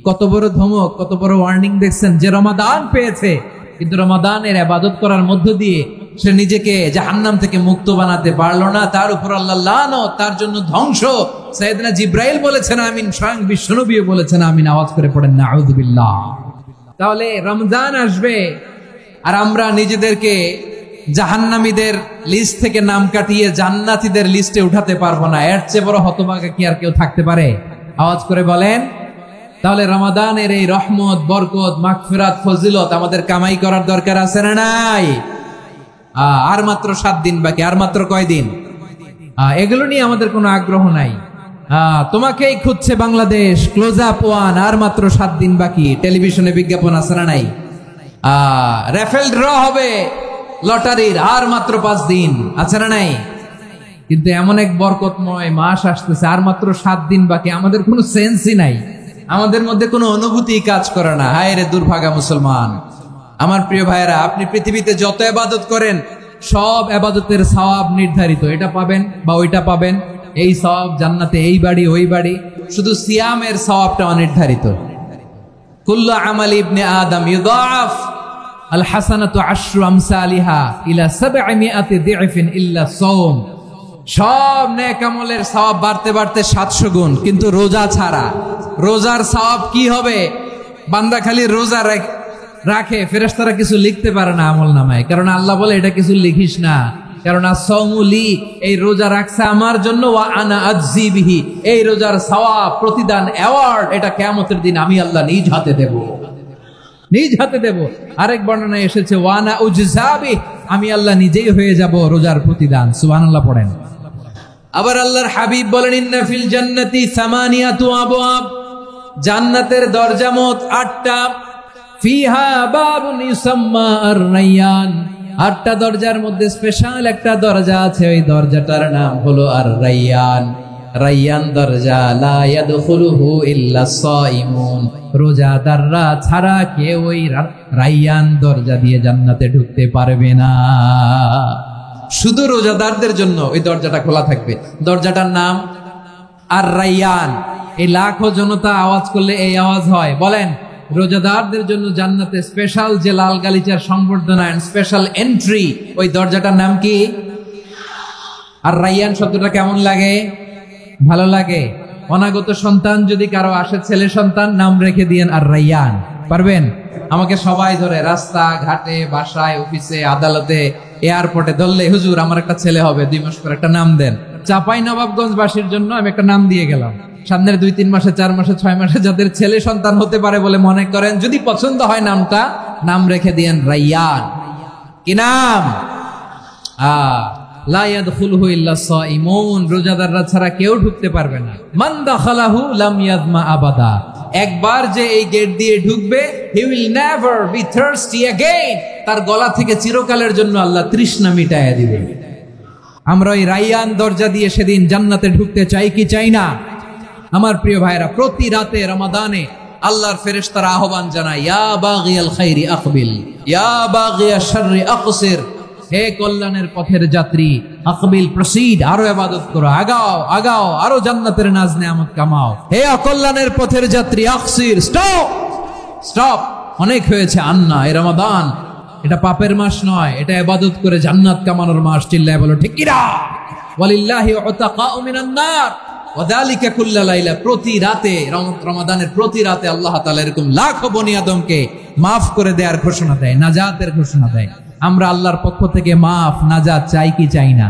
কত বড় ধমক, কত বড় ওয়ার্নিং দেখছেন। যে রমাদান পেয়েছে, কিন্তু রমাদানের ইবাদত করার মধ্য দিয়ে সে নিজেকে জাহান্নাম থেকে মুক্ত বানাতে পারলো না, তার উপর আল্লাহ লানত, তার জন্য ধ্বংস। সাইয়েদনা জিবরাইল বলেছেন আমিন, স্বয়ং বিশ্বনবী বলেছেন আমিন। আওয়াজ করে পড়েন নাউযু বিল্লাহ। তাহলে রমজান আসবে আর আমরা নিজেদেরকে জাহান্নামীদের লিস্ট থেকে নাম কাটিয়ে জান্নাতীদের লিস্টে উঠাতে পারবো না। এর চেয়ে বড় হতভাগা কি আর কেউ থাকতে পারে? আওয়াজ করে বলেন। তাহলে রমাদানের এই রহমত, বরকত, মাগফিরাত, ফজিলত আমাদের কামাই করার দরকার আছে না নাই? আর মাত্র 7 দিন বাকি। আর মাত্র কয় দিন? এগুলো নিয়ে আমাদের কোনো আগ্রহ নাই। তোমাকেই খুঁজছে বাংলাদেশ, ক্লোজ আপ 1, আর মাত্র 7 দিন বাকি। টেলিভিশনে বিজ্ঞাপন আছে না নাই? রাফেল ড্র হবে লটারির, আর মাত্র 5 দিন আছে না নাই? কিন্তু এমন এক বরকতময় মাস আসতেছে, আর মাত্র 7 দিন বাকি। আমাদের কোনো সেন্সই নাই, আমাদের মধ্যে কোনো অনুভূতি কাজ করে না। হায় রে দুর্ভাগা মুসলমান, আমার প্রিয় ভাইয়েরা, আপনি পৃথিবীতে যত ইবাদত করেন সব ইবাদতের সওয়াব নির্ধারিত, এটা পাবেন বা ওইটা পাবেন, এই সওয়াব জান্নাতে, এই বাড়ি ওই বাড়ি। শুধু সিয়ামের সওয়াবটা অনির্ধারিত। কুল্লু আমালি ইবনে আদম ইউদাফ আল হাসানাতু আশরু আমসালিহা ইলা 700 দি'ফিন ইল্লা সাওম। সব নেক আমলের সওয়াব বাড়তে বাড়তে 700 গুণ, কিন্তু রোজা ছাড়া। রোজার সওয়াব কি হবে? বান্দা খালি রোজা রাখে, ফেরেশতারা কিছু লিখতে পারে না আমল নামায়, কারণ আল্লাহ বলে এটা কিছু লিখিস না, কারণ আসসাউমুলি, এই রোজা রাখছে আমার জন্য, ওয়া আনা আজজি বিহি, এই রোজার সওয়াব, প্রতিদান, অ্যাওয়ার্ড, এটা কিয়ামতের দিন আমি আল্লাহ নিজ হাতে দেব, নিজ হাতে দেব। আরেক বর্ণনায় এসেছে ওয়া আনা উজজাবি, আমি আল্লাহ নিজেই হয়ে যাব রোজার প্রতিদান। সুবহানাল্লাহ পড়েন। আবার আল্লাহর হাবিব বলেন ইন্না ফিল জান্নাতি সামানিয়াতু আবওয়াব, জান্নাতের দরজা মোট 8টা। ফিহা বাবুন ইউসাম্মা আর-রায়্যান, 8টা দরজার মধ্যে স্পেশাল একটা দরজা আছে, ওই দরজাটার নাম হলো আর-রায়্যান। রায়্যান দরজা, লা ইয়াদখুলুহু ইল্লা সাইমুন, রোজাদাররা ছাড়া কেউ ওই রায়্যান দরজা দিয়ে জান্নাতে ঢুকতে পারবে না। শুধু রোজাদারদের জন্য ওই দরজাটা খোলা থাকবে। দরজাটার নাম আর-রায়্যান। এই লাখো জনতা আওয়াজ করলে এই আওয়াজ হয়, বলেন রোজাদারদের জন্য জান্নাতে স্পেশাল যে লাল গালিচার সংবর্ধনা এন্ড স্পেশাল এন্ট্রি, ওই দরজাটার নাম কি? আর-রায়্যান শব্দটা কেমন লাগে? ভালো লাগে। অনাগত সন্তান যদি কারো আসে, ছেলে সন্তান, নাম রেখে দিয়েন আর-রায়্যান। পারবেন? আমাকে সবাই ধরে রাস্তা ঘাটে, বাসায়, অফিসে, আদালতে, এয়ারপোর্টে ধরলে, হুজুর আমার একটা ছেলে হবে 2 মাস পর, একটা নাম দেন। চাঁপাইনবাবগঞ্জবাসীর জন্য আমি একটা নাম দিয়ে গেলাম। সামনের 2-3 মাসে, 4 মাসে, 6 মাসে যাদের ছেলে সন্তান হতে পারে বলে মনে করেন, যদি পছন্দ হয় নামটা, নাম রেখে দিয়েন রায়্যান। কি নাম? লা ইয়াদখুলুহু ইল্লা সাইমুন, রোজাদাররা ছাড়া কেউ ঢুকতে পারবে না। মান দাখালাহু লাম ইয়াদমা আবাদা, একবার যে এই গেট দিয়ে ঢুকবে, he will never be thirsty again, তার গলা থেকে চিরকালের জন্য আল্লাহ তৃষ্ণা মিটায়া দিবে। আমরা ওই রায়্যান দরজা দিয়ে সেদিন জান্নাতে ঢুকতে চাই কি চাই না? আমার প্রিয় ভাইরা, প্রতি রাতে রমাদানে আল্লাহর ফেরেশতারা আহ্বান জানায়, ইয়া বাগিয়াল খাইরি আকবিল, ইয়া বাগিয়াশ শাররি আকসির, হে কল্যাণের পথের যাত্রী, আকবিল, প্রসিড, আরো ইবাদত করো, আগাও আগাও, আরো জান্নাতের নাজ নেয়ামত কামাও। হে অকল্যাণের পথের যাত্রী, আকসির, স্টপ স্টপ, অনেক হয়েছে। আন্না, এই রমাদান এটা পাপের মাস নয়, এটা ইবাদত করে জান্নাত কামানোর মাস। চিল্লায় বলো ঠিক কিনা? ওয়ালিল্লাহি উতাকাউ মিনান নার ওয়াযালিকা কুল্লা লাইলা, প্রতি রাতে, রমাদানের প্রতি রাতে আল্লাহ তাআলা এরকম লাখো বনি আদমকে মাফ করে দেওয়ার ঘোষণা দেয়, নাজাতের ঘোষণা দেয়। আমরা আল্লাহর পক্ষ থেকে মাফ, নাজাত চাই কি চাই না?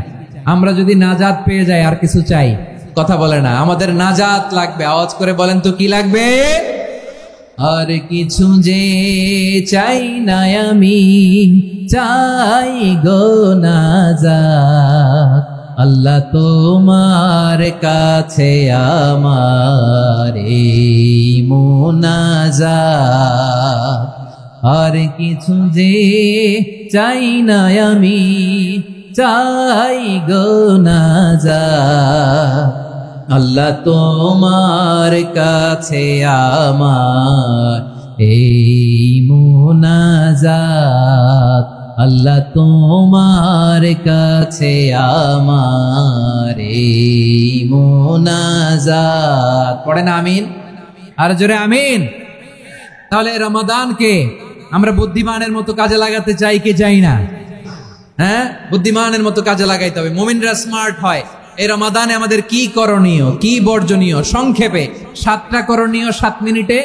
আমরা যদি নাজাত পেয়ে যাই আর কিছু চাই? কথা বলে না। আমাদের নাজাত লাগবে, আওয়াজ করে বলেন তো কি লাগবে? আর কিছু যে চাই না আমি, চাই গো নাজাত, আল্লাহ তোমার কাছে আমার এই মুনাজাত। আর কিছু যে চাই না আমি, চাই গো নাজাত, আল্লাহ তোমার কাছে আমার এই মুনাজাত, আল্লাহ তোমার কাছে আমার এই মুনাজাত। পড়েন আমিন, আর জোরে আমিন। তাহলে রমাদানকে আমরা বুদ্ধিমানের মতো কাজে লাগাতে চাই কি চাই না? হ্যাঁ, বুদ্ধিমানের মতো কাজে লাগাইতে হবে। মুমিনরা স্মার্ট হয়। এই রমাদানে আমাদের কি করণীয়, কি বর্জনীয়? সংক্ষেপে 7টা করণীয় 7 মিনিটে,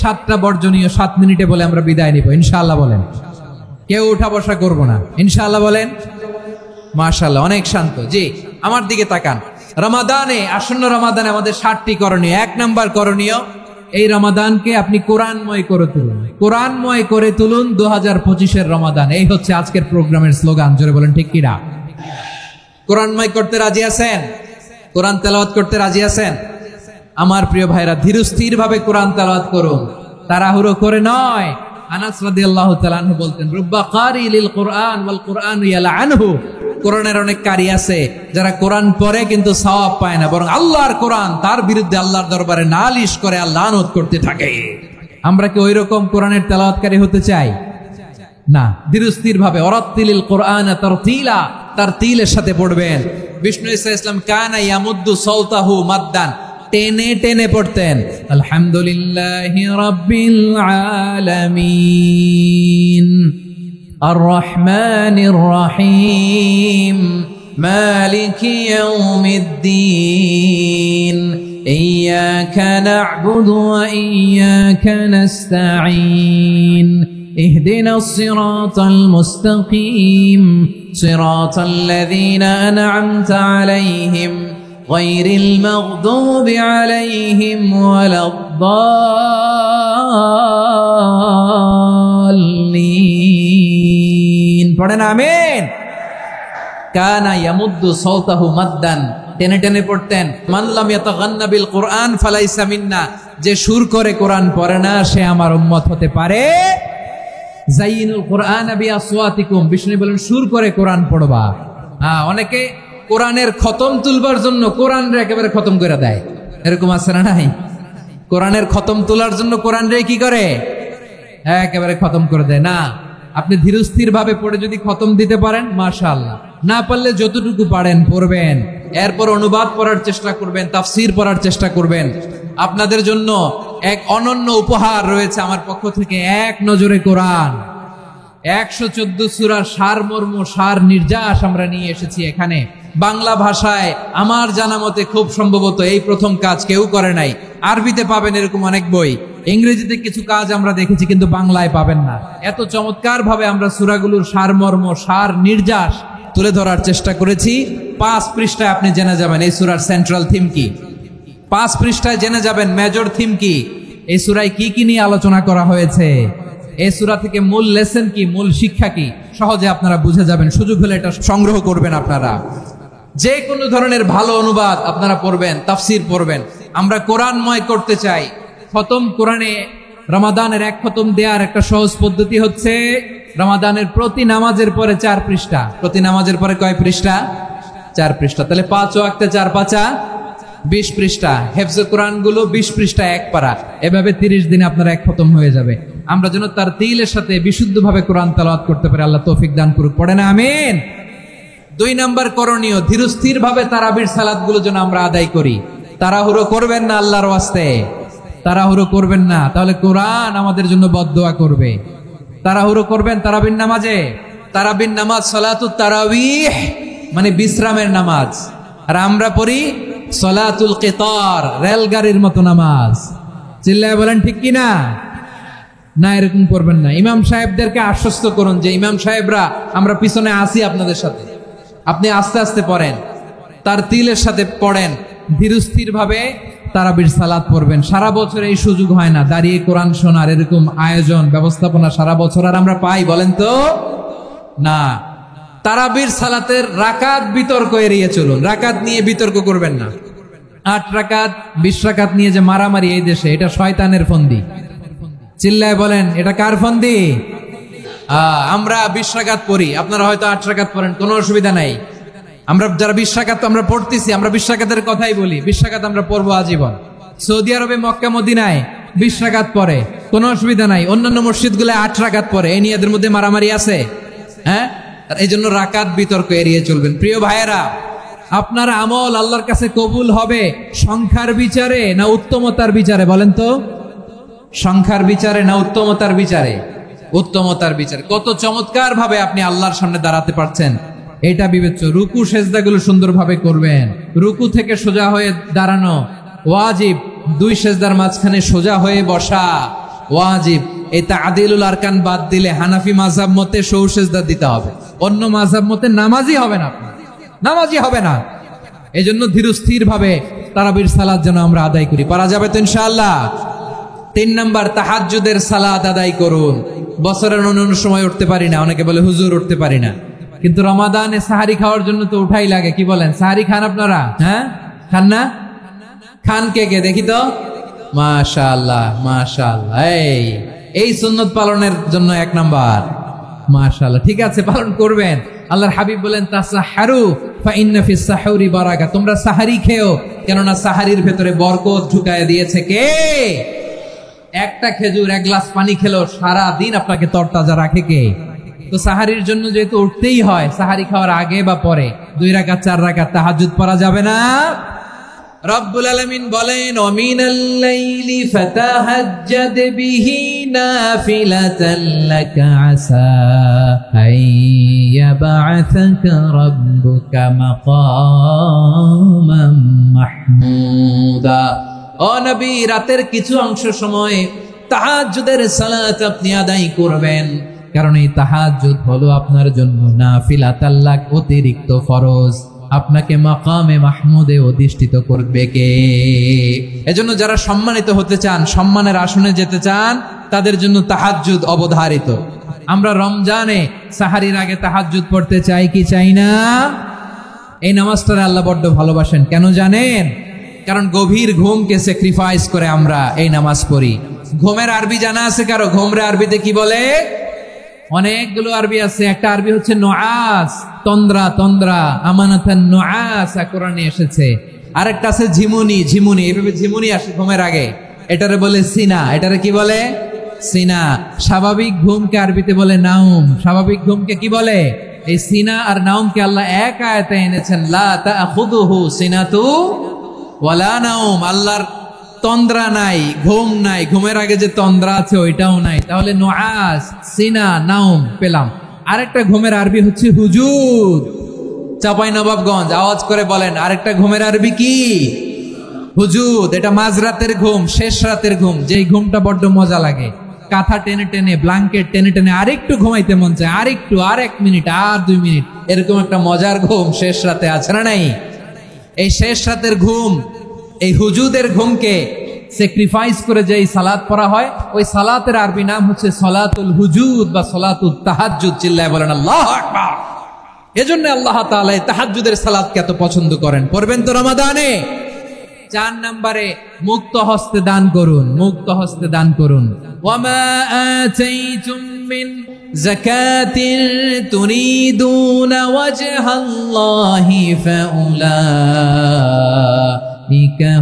7টা বর্জনীয় 7 মিনিটে বলে আমরা বিদায় নিব ইনশাআল্লাহ। বলেন, কেউ উঠা বসা করবো না ইনশাআল্লাহ। বলেন মাশাআল্লাহ, অনেক শান্ত। জি, আমার দিকে তাকান। রমাদানে, আসন্ন রমাদানে আমাদের 7টি করণীয়। 1 নাম্বার করণীয়, এই রমাদানকে আপনি কোরআনময় করে তুলুন। কোরআনময় করে তুলুন 2025-এর রমাদান। এই হচ্ছে আজকের প্রোগ্রামের স্লোগান। জোরে বলেন ঠিক কিনা? কোরআনময় করতে রাজি আছেন? কোরআন তেলাওয়াত করতে রাজি আছেন? আমার প্রিয় ভাইরা, ধীরস্থির ভাবে কোরআন তেলাওয়াত করুন, তাড়াহুড়ো করে নয়। আনাস রাদিয়াল্লাহু তাআলা আনহু বলতেন, রুব্বা কারি লিল কুরআন ওয়াল কুরআন ইয়ালআনহু, কোরআনের অনেক কারি আছে যারা কোরআন পড়ে কিন্তু সওয়াব পায় না, বরং আল্লাহর কোরআন তার বিরুদ্ধে আল্লাহর দরবারে নালিশ করে আর লানত করতে থাকে। আমরা কি ওইরকম কোরআনের তেলাওয়াতকারী হতে চাই? না, ধীরস্থির ভাবে ওয়ারাত্তিলিল কুরআনা তারতিলা, তারতিলের সাথে পড়বেন। বিষ্ণু ঈসা ইসলাম কানা ইয়ামুদ্দু সাওতাহু মাদ্দান, টেনে টেনে পড়তেন। আলহামদুলিল্লাহি রাব্বিল আলামিন আর রহমানির রহিম মালিকি ইয়াউমিদ্দিন ইয়্যাকা না'বুদু ওয়া ইয়্যাকা নাস্তাঈন اهدنا الصراط المستقيم صراط الذين أنعمت عليهم غير المغضوب عليهم ولا الضالين পড়েন আমিন। কানা ইয়ামুদ্দু সাওতাহু মাদ্দান, টেনে টেনে পড়তেন। মান লাম ইয়াতাগান্না বিল কুরআন ফালাইসা মিন্না, যে সুর করে কোরআন পড়ে না সে আমার উম্মত হতে পারে। জাইনুল কুরআন বিআসওয়াতিকুম, বিষ্ণু বলেন সুর করে কোরআন পড়বা। অনেকে কোরআনের খতম তুলবার জন্য কোরআনরে একেবারে খতম করে দেয়, এরকম আছে না নাই? কোরআনের খতম তোলার জন্য কোরআনরে কি করে? একেবারে খতম করে দেয়। না, আপনি ধীরস্থির ভাবে পড়ে যদি খতম দিতে পারেন মাশাআল্লাহ, না পারলে যতটুকু পারেন পড়বেন, এরপর অনুবাদ পড়ার চেষ্টা করবেন, তাফসীর পড়ার চেষ্টা করবেন। আপনাদের জন্য এক অনন্য উপহার রয়েছে আমার পক্ষ থেকে, এক নজরে কোরআন 114 সূরার সারমর্ম, সার নির্যাস আমরা নিয়ে এসেছি এখানে বাংলা ভাষায়। আমার জানা মতে খুব সম্ভবত এই প্রথম কাজ কেউ করে নাই। আরবিতে পাবেন এরকম অনেক বই, ইংরেজিতে কিছু কাজ আমরা দেখেছি, কিন্তু বাংলায় পাবেন না। এত চমৎকার ভাবে আমরা সূরাগুলোর সারমর্ম, সার নির্যাস তুলে ধরার চেষ্টা করেছি। 5 পৃষ্ঠায় আপনি জেনে যাবেন এই সূরার সেন্ট্রাল থিম কি। 5 পৃষ্ঠায় জেনে যাবেন মেজর থিম কি, এই সূরায় কি কি নিয়ে আলোচনা করা হয়েছে, এই সূরা থেকে মূল লেসন কি, মূল শিক্ষা কি, সহজে আপনারা বুঝে যাবেন। সুযোগ হলে এটা সংগ্রহ করবেন। আপনারা যে কোনো ধরনের ভালো অনুবাদ আপনারা পড়বেন, তাফসীর পড়বেন। আমরা কোরআনময় করতে চাই। খতম কোরআনে রমাদানের এক খতম দেওয়ার একটা সহজ পদ্ধতি হচ্ছে রমাদানের প্রতি নামাজের পরে 4 পৃষ্ঠা। প্রতি নামাজের পরে কয় পৃষ্ঠা? 4 পৃষ্ঠা। তাহলে 5 ওয়াক্তে 4 পাঁচা 20 পৃষ্ঠা। হেফজে কোরআন গুলো 20 পৃষ্ঠা এক পারা, এভাবে 30 দিনে আপনার এক খতম হয়ে যাবে। আমরা যেন তারতিলের সাথে বিশুদ্ধভাবে কোরআন তেলাওয়াত করতে পারি, আল্লাহ তৌফিক দান করুক। পড়েন আমিন। 2 নাম্বার করণীয়, ধীরস্থির ভাবে তারাবির সালাত গুলো যেন আমরা আদায় করি। তাড়াহুড়ো করবেন না, আল্লাহর ওয়াস্তে তাড়াহুড়ো করবেন না, তাহলে কোরআন আমাদের জন্য বদদোয়া করবে। তাড়াহুড়ো করবেন তারাবির নামাজে। তারাবির নামাজ সালাতুত তারাবিহ মানে বিশ্রামের নামাজ, আর আমরা পড়ি সালাতুল কিতার, রেলগাড়ির মতো নামাজ। চিল্লায় বলেন ঠিক কিনা? না, এরকম করবেন না। ইমাম সাহেবদেরকে আশ্বস্ত করুন যে ইমাম সাহেবরা আমরা পিছনে আসি আপনাদের সাথে, আপনি আস্তে আস্তে পড়েন, তারতিলের সাথে পড়েন, ধীরস্থির ভাবে তারাবির সালাত পড়বেন। সারা বছর এই সুযোগ হয় না, দাঁড়িয়ে কোরআন শোনার এরকম আয়োজন ব্যবস্থাপনা সারা বছর আর আমরা পাই বলেন তো? না। তারাবির সালাতের রাকাত বিতর্ক এড়িয়ে চলুন। রাকাত নিয়ে বিতর্ক করবেন না। 8 রাকাত 20 রাকাত নিয়ে যে মারামারি এই দেশে, এটা শয়তানের ফন্দি। চিল্লায় বলেন এটা কার ফন্দি? আমরা 20 রাকাত পড়ি, আপনারা হয়তো 8 রাকাত পড়েন, কোনো অসুবিধা নাই। আমরা যারা 20 রাকাত আমরা পড়তেছি, আমরা 20 রাকাতের কথাই বলি। 20 রাকাত আমরা পড়বো আজীবন। সৌদি আরবে মক্কা মদিনায় 20 রাকাত পড়ে, কোনো অসুবিধা নাই। অন্যান্য মসজিদগুলো 8 রাকাত পড়ে, এই নিয়ে এদের মধ্যে মারামারি আছে? হ্যাঁ, এই জন্য রাকাত বিতর্ক এড়িয়ে চলবেন। প্রিয় ভাইয়েরা, আপনার আমল আল্লাহর কাছে কবুল হবে সংখ্যার বিচারে না উত্তমতার বিচারে? বলেন তো, সংখ্যার বিচারে না উত্তমতার বিচারে? উত্তমতার বিচারে। কত চমৎকার ভাবে আপনি আল্লাহর সামনে দাঁড়াতে পারছেন এটা বিবেচ্য। রুকু সেজদাগুলো সুন্দরভাবে করবেন। রুকু থেকে সোজা হয়ে দাঁড়ানো ওয়াজিব, 2 সেজদার মাঝখানে সোজা হয়ে বসা ওয়াজিব। এই তা'দিলুল আরকান বাদ দিলে হানাফি মাযহাব মতে সৌ সেজদা দিতে হবে, অন্য মাযহাব মতে নামাজি হবে না, নামাজি হবে না। এজন্য ধীরস্থির ভাবে তারাবির সালাত যেন আমরা আদায় করি। পারা যাবে তো ইনশাআল্লাহ? 3 নাম্বার, তাহাজ্জুদের সালাত আদায় করুন। বছরের অন্য সময় উঠতে পারি না, অনেকে বলে হুজুর উঠতে পারি না, কিন্তু রমাদানে সাহারি খাওয়ার জন্য তো উঠাই লাগে। কি বলেন, সাহারি খান আপনারা? হ্যাঁ, খান না? খান কে কে দেখি তো? মাশাআল্লাহ মাশাআল্লাহ। এই সুন্নত পালনের জন্য 1 নাম্বার। মাশাআল্লাহ, ঠিক আছে, পালন করবেন। আল্লাহর হাবিব বলেন তাসাহারু ফা ইন্না ফিস সাহুরি বারাকা, তোমরা সাহারি খেও, কেননা সাহারির ভেতরে বরকত ঢুকায় দিয়েছে কে? একটা খেজুর, 1 গ্লাস পানি খেলেও সারা দিন আপনাকে তরতাজা রাখে কে? তো সাহারির জন্য যেহেতু উঠতেই হয়, সাহারি খাওয়ার আগে বা পরে 2 রাকাত 4 রাকাত তাহাজ্জুদ পড়া যাবে না। রব্বুল আলামিন বলেন, ওয়ামিনাল লাইলি ফাতাহাজ্জাদ বিহি নাফিলাতান লাকা আসা আইয়াবআসাকা রাব্বুকা মাকামান মাহমুদা। ও নবী, রাতের কিছু অংশ সময় তাহাজ্জুদের সালাত আপনি আদায় করবেন, কারণ এই তাহাজ্জুদ হলো আপনার জন্য নাফিলাতান লাক, অতিরিক্ত ফরজ। আপনাকে মাকামে মাহমুদে অধিষ্ঠিত করবে কে? এজন্য যারা সম্মানিত হতে চান, সম্মানের আসনে যেতে চান, তাদের জন্য তাহাজ্জুদ অবধারিত। আমরা রমজানে সাহারির আগে তাহাজ্জুদ পড়তে চাই কি চাই না? এই নামাজটা আল্লাহ বড্ড ভালোবাসেন। কেন জানেন? কারণ গভীর ঘুমকে স্যাক্রিফাইস করে আমরা এই নামাজ পড়ি। ঘুমের আরবি জানা আছে কারো? ঘুমরে আরবিতে কি বলে? অনেকগুলো আরবি আছে। একটা আরবি হচ্ছে নুআস, তন্দ্রা, তন্দ্রা, আমানাতান নুআস কোরআনে এসেছে। আরেকটা আছে ঝিমুনি, ঝিমুনি, এইভাবে ঝিমুনি আসে ঘুমের আগে, এটারে বলে সিনা। এটারে কি বলে? সিনা। স্বাভাবিক ঘুমকে আরবিতে বলে নাউম। স্বাভাবিক ঘুমকে কি বলে? এই সিনা আর নাউমকে আল্লাহ এক আয়াতে এনেছেন, লা তাখুযুহু সিনাতু ওয়ালা নাউম। আল্লাহর তন্দ্রা নাই, ঘুম নাই। ঘুমের আগে যে তন্দ্রা আছে ওইটাও নাই। তাহলে নুআস, সিনা, নাউম পেলাম। আরেকটা ঘুমের আরবি হচ্ছে হুজুদ। চাঁপাইনবাবগঞ্জ আওয়াজ করে বলেন, আরেকটা ঘুমের আরবি কি? হুজুদ। এটা মাঝরাতের ঘুম, শেষ রাতের ঘুম, যেই ঘুমটা বড্ড মজা লাগে। কাঁথা টেনে টেনে, ব্ল্যাঙ্কেট টেনে টেনে আরেকটু ঘুমাইতে মন চায়, আরেকটু, আর 1 মিনিট, আর 2 মিনিট, এরকম একটা মজার ঘুম শেষ রাতে আছে না নাই? এই শেষ রাতের ঘুম, এই হুজুদের ঘুমকে স্যাক্রিফাইস করে যে সালাত পড়া হয়, ওই সালাতের আরবি নাম হচ্ছে সলাতুল হুজুদ বা সলাতুত তাহাজ্জুদ। চিল্লায় বলেন আল্লাহু আকবার। এজন্য আল্লাহ তাআলা এই তাহাজ্জুদের সালাতকে এত পছন্দ করেন। পড়বেন তো রমাদানে। 4 নম্বরে মুক্ত হস্তে দান করুন, মুক্ত হস্তে দান করুন। ওয়ামা আতাইতুম মিন যাকাতিন তুরিদুনা ওয়াজহাল্লাহি ফাউলাইকা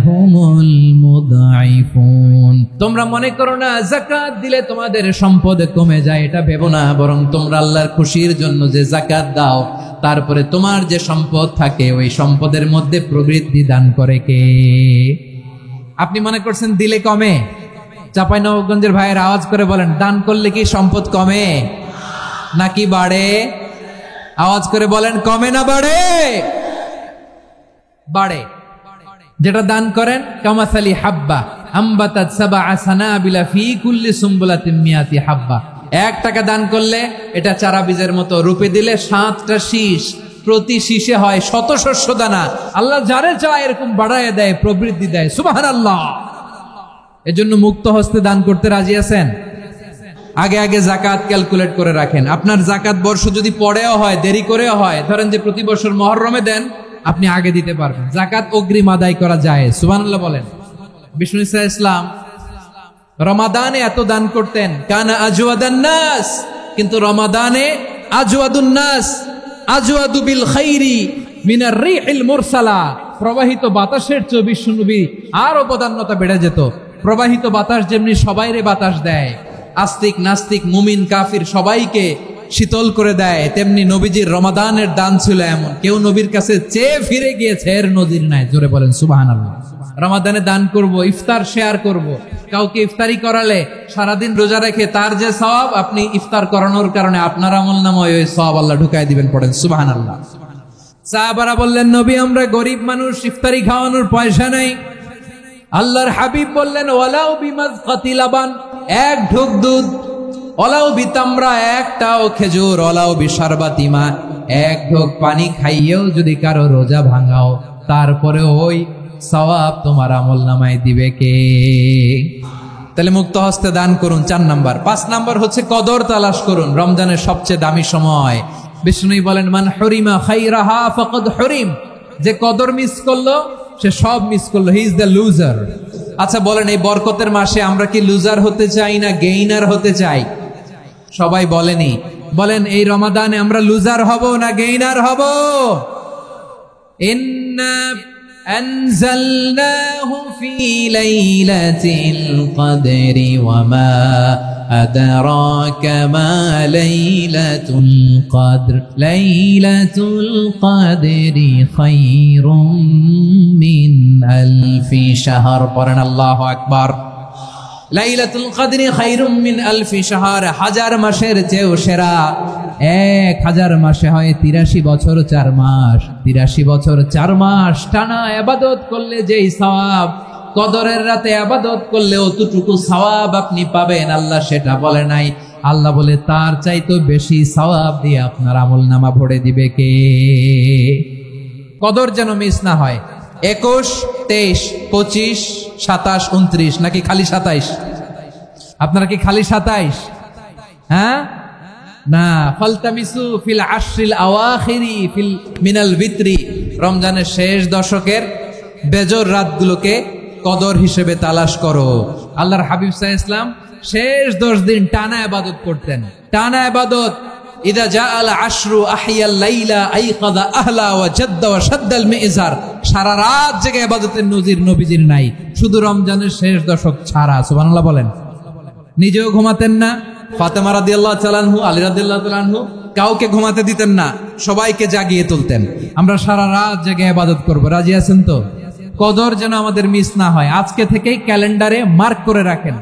হুমুল মুদঈফুন। তোমরা মনে করো না যাকাত দিলে তোমাদের সম্পদ কমে যায়, এটা ভেবো না। বরং তোমরা আল্লাহর খুশির জন্য যে যাকাত দাও, তারপরে তোমার যে সম্পদ থাকে ওই সম্পদের মধ্যে প্রবৃদ্ধি দান করে কে? আপনি মনে করছেন দিলে কমে? চাঁপাইনবাবগঞ্জের ভাইয়ের আওয়াজ করে বলেন, দান করলে কি সম্পদ কমে নাকি বাড়ে? আওয়াজ করে বলেন, কমে না বাড়ে? বাড়ে। যেটা দান করেন, কামাসালি হাব্বা আম্বাতাত সাবআ সানাবিলা ফি কুল্লি সুম্বুলাতিন মিয়াতি হাব্বা। 1 টাকা দান করলে এটা চারা বীজের মতো, রূপে দিলে 7টা শীষ, প্রতি শীষে হয় 100 শস্য দানা। আল্লাহ যারে চায় এরকম বাড়ায় দেয়, প্রবৃদ্ধি দেয়। সুবহানাল্লাহ। এজন্য মুক্ত হস্তে দান করতে রাজি আছেন? আগে আগে যাকাত ক্যালকুলেট করে রাখেন। আপনার যাকাত বর্ষ যদি পরেও হয়, দেরি করেও হয়, ধরেন যে প্রতি বছর মুহররমে দেন, আপনি আগে দিতে পারবেন। যাকাত অগ্রিম আদায় করা যায়। সুবহানাল্লাহ বলেন। বিষ্ণু ইসা ইসলাম রমাদানে এত দান করতেন, কানা আজওয়াদান নাস, কিন্তু রমাদানে আজওয়াদুন নাস আজওয়াদু বিল খাইরি মিনার রিহিল মুরসালা। প্রবাহিত বাতাসের চেয়ে বিষ্ণু নবী আরো প্রধান্যতা বেড়ে যেত। প্রবাহিত বাতাস যেমনি সবাইরে বাতাস দেয়, আস্তিক নাস্তিক মুমিন কাফির সবাইকে শীতল করে দেয়, তেমনি নবীজির রমাদানের দান ছিল এমন, কেউ নবীর কাছে চেয়ে ফিরে গিয়েছে এর নজির নাই। জোরে বলেন সুবহানাল্লাহ। রমাদানে দান করব, ইফতার শেয়ার করব। কাউকে ইফতারি করালে সারাদিন রোজা রেখে তার যে সওয়াব, আপনি ইফতার করানোর কারণে আপনার আমলনামায় ওই সওয়াব আল্লাহ ঢুকায় দিবেন। পড়েন সুবহানাল্লাহ। সাহাবারা বললেন, নবী আমরা গরিব মানুষ, ইফতারি খাওয়ানোর পয়সা নাই। আল্লাহর হাবিব বললেন, ওয়ালাউ বিমাজকাতি লাবান, 1 ঢোক দুধ, ওয়ালাউ বিতামরা, 1টাও খেজুর, ওয়ালাউ বিশারবাতি মা, 1 ঢোক পানি খাইয়েও যদি কারো রোজা ভাঙাও, তারপরে ওই সওয়াব তোমার আমলনামায় দিবে কে? তাহলে মুক্ত হস্তে দান করুন, 4 নাম্বার। 5 নাম্বার হচ্ছে কদর তালাশ করুন। রমজানের সবচেয়ে দামি সময়। বিষ্ণু বলেন, মান হুরিমা খাইরাহা ফাকাদ হুরিম। যে কদর মিস করলো সে সব মিস করলো, হি ইজ দ্য লুজার। আচ্ছা বলেন, এই বরকতের মাসে আমরা কি লুজার হতে চাই না গেইনার হতে চাই? সবাই বলেনি। বলেন, এই রমাদানে আমরা লুজার হব না গেইনার হব? ইন্না আনজালনাহু ফি লাইলাতিল কদরি ওয়া মা أدراك ما ليلة القدر ليلة القدر خير من ألف شهر পড়েন আল্লাহু আকবার লাইলাতুল কদরি খায়রুম মিন আলফি শাহর হাজার মাসের চেয়েও সেরা 1000 মাসে হয় 83 বছর 4 মাস 83 বছর 4 মাস টানা ইবাদত করলে যেই সওয়াব কদরের রাতে ইবাদত করলে অতটুকু সওয়াব আপনি পাবেন আল্লাহ সেটা বলে নাই আল্লাহ বলে তার চাইতে বেশি সওয়াব দিয়ে আপনার আমলনামা ভরে দিবে কে কদর যেন মিস না হয় 21 23 25 27 29 নাকি খালি 27 আপনারা কি খালি 27 হ্যাঁ না ফালতামিসু ফিল আশরিল আওয়াখিরি ফিল মিনাল ভিতরি রমজানের শেষ দশকের বেজর রাতগুলোকে কদর হিসেবে তালাশ করো আল্লাহর হাবিব সাল্লাল্লাহু আলাইহি ওয়াসাল্লাম শেষ 10 দিন টানা ইবাদত করতেন টানা ইবাদত ইদা জাআল আশরু আহিয়াল লাইলা আইকাদা আহলা ওয়া জাদ্দা ওয়া শাদ্দাল মিজার সারা রাত জেগে ইবাদতের নজির নবীজির নাই শুধু রমজানের শেষ দশক ছাড়া সুবহানাল্লাহ বলেন নিজেও ঘুমাতেন না ফাতেমা রাদিয়াল্লাহু তাআলা আনহু আলী রাদিয়াল্লাহু তাআলা আনহু কাউকে ঘুমাতে দিতেন না সবাইকে জাগিয়ে তুলতেন আমরা সারা রাত জেগে ইবাদত করব রাজি আছেন তো কদর যেন আমাদের মিস না হয় আজকে থেকেই ক্যালেন্ডারে মার্ক করে রাখেন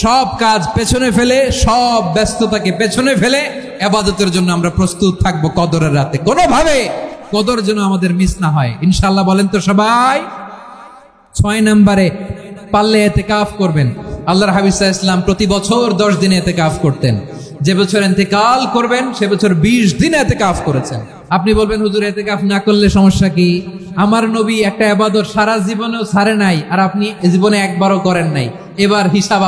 সব কাজ পেছনে ফেলে সব ব্যস্ততাকে পেছনে ফেলে ইবাদতের জন্য আমরা প্রস্তুত থাকব কদরের রাতে কোনোভাবে কদর যেন আমাদের মিস না হয় ইনশাআল্লাহ বলেন তো সবাই 6 নম্বরে পারলে ইতিকাফ করবেন আল্লাহর হাবিব সাল্লাল্লাহু আলাইহি ওয়াসাল্লাম প্রতি বছর 10 দিন ইতিকাফ করতেন যে বছর ইন্তেকাল করবেন সে বছর 20 দিন ইতিকাফ করেছেন আপনি বলবেন হুজুর ইতিকাফ না করলে সমস্যা কি আমার নবী একটা ইবাদত সারা জীবনেও ছাড়ে নাই আর আপনি জীবনে একবারও করেন নাই এবার হিসাব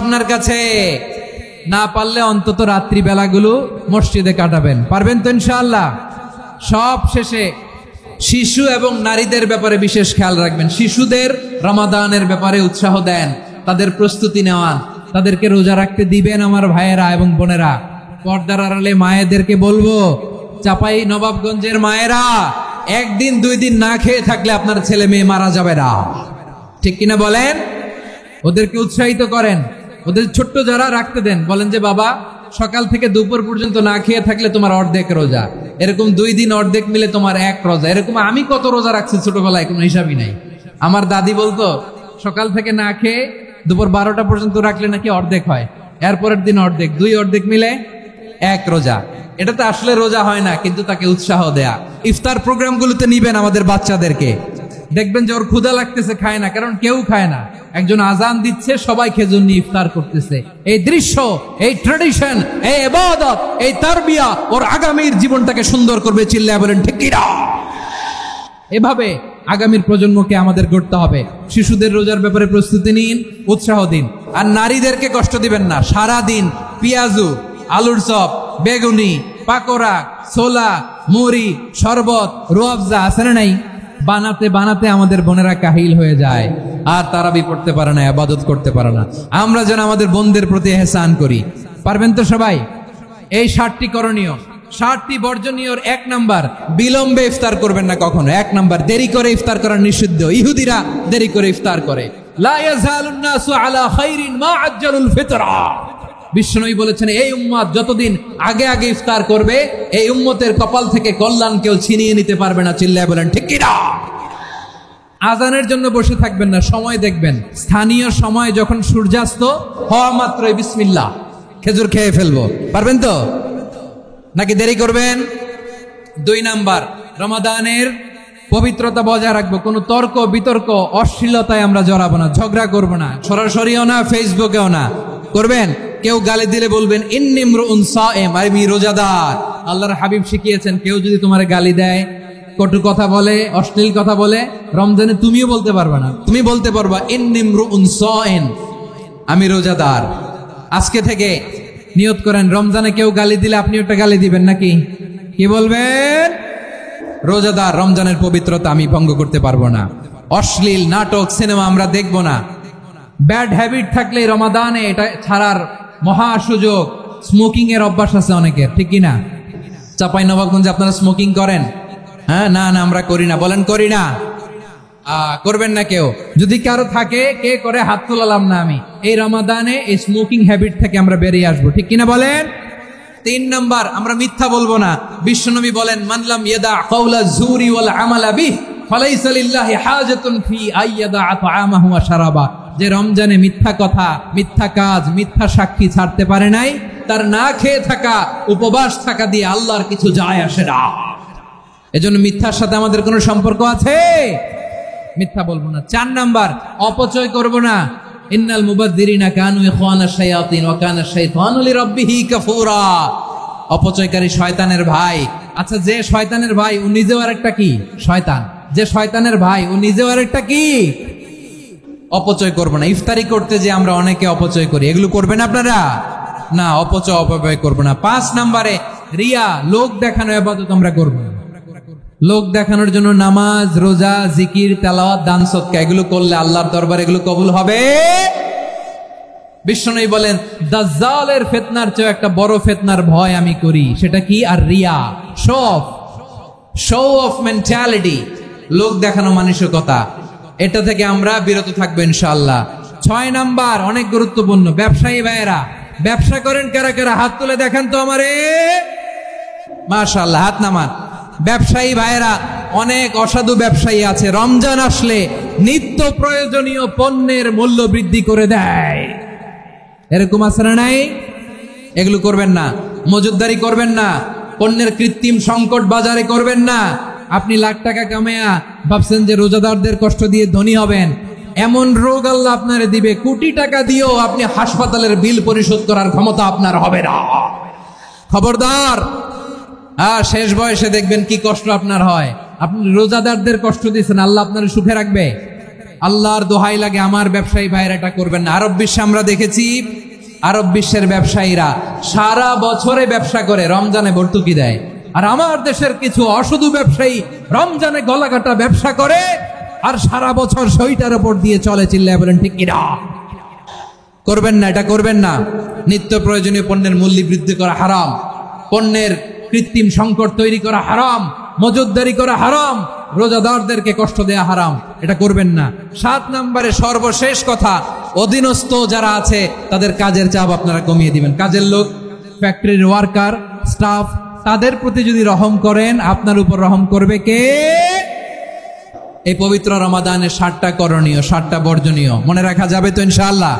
আপনার কাছে না পারলে অন্তত রাত্রি বেলাগুলো মসজিদে কাটাবেন পারবেন তো ইনশাআল্লাহ সব শেষে শিশু এবং নারীদের ব্যাপারে বিশেষ খেয়াল রাখবেন শিশুদের রমাদানের ব্যাপারে উৎসাহ দেন তাদের প্রস্তুতি নেওয়ান তাদেরকে রোজা রাখতে দিবেন আমার ভাইয়েরা এবং বোনেরা পর্দার আড়ালে মায়েদেরকে বলবো চাপাই নবাবগঞ্জের মায়েরা একদিন 2 দিন না খেয়ে থাকলে আপনার ছেলে মেয়ে মারা যাবে না ঠিক কিনা বলেন ওদেরকে উৎসাহিত করেন ওদের ছোট্ট যারা রাখতে দেন বলেন যে বাবা সকাল থেকে দুপুর পর্যন্ত না খেয়ে থাকলে তোমার অর্ধেক রোজা এরকম 2 দিন অর্ধেক মিলে তোমার 1 রোজা এরকম আমি কত রোজা রাখছি ছোটবেলায় কোনো হিসাবই নাই আমার দাদি বলতো সকাল থেকে না খেয়ে দুপুর 12টা পর্যন্ত রাখলে নাকি অর্ধেক হয় এরপরের দিন অর্ধেক 2 অর্ধেক মিলে 1 রোজা এটা তো আসলে রোজা হয় না কিন্তু তাকে উৎসাহ দেয়া ইফতার প্রোগ্রামগুলোতে নিবেন আমাদের বাচ্চাদেরকে দেখবেন যে ওর ক্ষুধা লাগতেছে খায় না কারণ কেউ খায় না একজন আজান দিচ্ছে সবাই খেজুর নিয়ে ইফতার করতেছে এই দৃশ্য এই ট্র্যাডিশন এই ইবাদত এই তারবিয়া ওর আগামীর জীবনটাকে সুন্দর করবে চিল্লায় বলেন ঠিক কি না এভাবে আগামীর প্রজন্মকে আমাদের গড়তে হবে শিশুদের রোজার ব্যাপারে প্রস্তুতি নিন উৎসাহ দিন আর নারীদেরকে কষ্ট দিবেন না সারা দিন পেঁয়াজু আলুর চপ বেগুনি পাকোড়া ছোলা মুড়ি শরবত রুয়াবজা আছে না নাই বানাতে বানাতে আমাদের বোনেরা কাহিল হয়ে যায় আর তারাবি পড়তে পারে না ইবাদত করতে পারে না আমরা যেন আমাদের বোনদের প্রতি ইহসান করি পারবেন তো সবাই এই 7টি করণীয় 7টি বর্জনীয়র 1 নাম্বার বিলম্বে ইফতার করবেন না কখনো 1 নাম্বার দেরি করে ইফতার করা নিষিদ্ধ ইহুদিরা দেরি করে ইফতার করে লা ইয়াজালুন নাসু আলা খাইরিন মা আজ্জালুল ফিতরা বিশ্বনবী বলেছেন এই উম্মত যতদিন আগে আগে ইফতার করবে এই উম্মতের কপাল থেকে কল্যাণ কেউ ছিনিয়ে নিতে পারবে না চিল্লায় বলেন ঠিক কি না আজানের জন্য বসে থাকবেন না সময় দেখবেন স্থানীয় সময় যখন সূর্যাস্ত হওয়া মাত্রই বিসমিল্লাহ খেজুর খেয়ে ফেলবো পারবেন তো নাকি দেরি করবেন 2 নাম্বার রমাদানের পবিত্রতা বজায় রাখবো কোনো তর্ক বিতর্ক অশ্লীলতায় আমরা জড়াবো না ঝগড়া করবো না সরাসরিও না ফেসবুকেও না করবেন কেউ গালি দিলে বলবেন ইন্নিমরুন সায়েম আমি রোজাদার আল্লাহর হাবিব শিখিয়েছেন কেউ যদি তোমার গালি দেয় কটু কথা বলে অশ্লীল কথা বলে রমজানে তুমিও বলতে পারবে না তুমি বলতে পারবা ইন্নিমরুন সায়েম আমি রোজাদার আজকে থেকে নিয়ত করেন রমজানে কেউ গালি দিলে আপনি একটা গালি দিবেন নাকি কি বলবেন রোজাদার রমজানের পবিত্রতা আমি ভঙ্গ করতে পারবো না অশ্লীল নাটক সিনেমা আমরা দেখবো না ব্যাড হ্যাবিট থাকলে রমাদানে এটা ছাড়ার মহা সুযোগ স্মোকিং এর অভ্যাস আছে অনেকের ঠিক কি না চাপাই নবাবগঞ্জে আপনারা স্মোকিং করেন হ্যাঁ না না আমরা করি না বলেন করি না করবেন না কেউ যদি কারো থাকে কে করে হাত তোলালাম না আমি এই রমাদানে এই স্মোকিং হ্যাবিট থেকে আমরা বেরিয়ে আসবো, ঠিক কিনা বলেন? 3 নাম্বার, আমরা মিথ্যা বলবো না। বিশ্বনবী বলেন, মানলাম ইয়াদা কাওলা যুরি ওয়াল আমালা বিহি ফালাইসা লিল্লাহি হাজাতুন ফি আইয়াদা তাআমাহু ওয়া শারাবা। যে রমজানে মিথ্যা কথা, মিথ্যা কাজ, মিথ্যা সাক্ষী ছাড়তে পারে নাই, তার না খেয়ে থাকা, উপবাস থাকা দিয়ে আল্লাহর কিছু যায় আসে না। এজন্য মিথ্যার সাথে আমাদের কোনো সম্পর্ক আছে? মিথ্যা বলবো না। 4 নাম্বার, অপচয় করব না। ইন্নাল মুবাযযিরিনা কানু ইখওয়ানাশ শায়াতিন ওয়া কানা শাইতানু লিরাব্বিহি কাফুরা। অপচয়কারী শয়তানের ভাই। আচ্ছা, যে শয়তানের ভাই ও নিজেও আরেকটা কি? শয়তান। যে শয়তানের ভাই ও নিজেও আরেকটা কি? অপচয় করব না। ইফতারি করতে যে আমরা অনেকে অপচয় করি, এগুলো করবেন আপনারা? না, অপচয় অপব্যয় করব না। 5 নম্বরে রিয়া, লোক দেখানো ইবাদত আমরা করব না। লোক দেখানোর জন্য নামাজ, রোজা, জিকির, তেলাওয়াত, দান সদকা এগুলো করলে আল্লাহর দরবারে এগুলো কবুল হবে? বিশ্বনবী বলেন, দাজ্জালের ফিতনার চেয়ে একটা বড় ফিতনার ভয় আমি করি, সেটা কি? আর রিয়া, শো অফ মেন্টালিটি, লোক দেখানো মানসিকতা। এটা থেকে আমরা বিরত থাকবো ইনশাআল্লাহ। 6 নাম্বার, অনেক গুরুত্বপূর্ণ। ব্যবসায়ী ভাইয়েরা, ব্যবসা করেন কারা কারা? হাত তুলে দেখান তো আমারে। মাশাআল্লাহ, হাত নামান। ব্যবসায়ী ভাইয়েরা, অনেক অসাধু ব্যবসায়ী আছে, রমজান আসলে নিত্য প্রয়োজনীয় পণ্যের মূল্য বৃদ্ধি করে দেয়। এরকম আছে না নাই? এগুলো করবেন না। মজুদদারি করবেন না। পণ্যের কৃত্রিম সংকট বাজারে করবেন না। আপনি লাখ টাকা কামায়া ভাবছেন যে রোজাদারদের কষ্ট দিয়ে ধনী হবেন, এমন রোগ আল্লাহ আপনারে দিবে, কোটি টাকা দিয়েও আপনি হাসপাতালের বিল পরিশোধ করার ক্ষমতা আপনার হবে না। খবরদার। শেষ বয়সে দেখবেন কি কষ্ট আপনার হয়। আপনি রোজাদারদের কষ্ট দিচ্ছেন, আল্লাহ আপনার সুখে রাখবে? আল্লাহর দোহাই লাগে, আমার ব্যবসায়ী ভাইয়েরা এটা করবেন না। আরব বিশ্বে আমরা দেখেছি, আরব বিশ্বের ব্যবসায়ীরা সারা বছরে ব্যবসা করে, রমজানে ভর্তুকি দেয়। আর আমার দেশের কিছু অসাধু ব্যবসায়ী রমজানে গলাকাটা ব্যবসা করে আর সারা বছর সইটার উপর দিয়ে চলে। চিল্লায় বলেন ঠিক কিনা? করবেন না, এটা করবেন না। নিত্য প্রয়োজনীয় পণ্যের মূল্য বৃদ্ধি করা হারাম, পণ্যের কৃত্রিম সংকট তৈরি করা হারাম, মজুদদারি করা হারাম, রোজাদারদেরকে কষ্ট দেয়া হারাম, এটা করবেন না। 7 নম্বরে সর্বশেষ কথা, অধীনস্থ যারা আছে তাদের কাজের চাপ আপনারা কমিয়ে দিবেন। কাজের লোক, ফ্যাক্টরির ওয়ার্কার, স্টাফ, তাদের প্রতি যদি রহম করেন, আপনার উপর রহম করবে কে? এই পবিত্র রমাদানের 7টা করণীয়, 7টা বর্জনীয় মনে রাখা যাবে তো ইনশাআল্লাহ?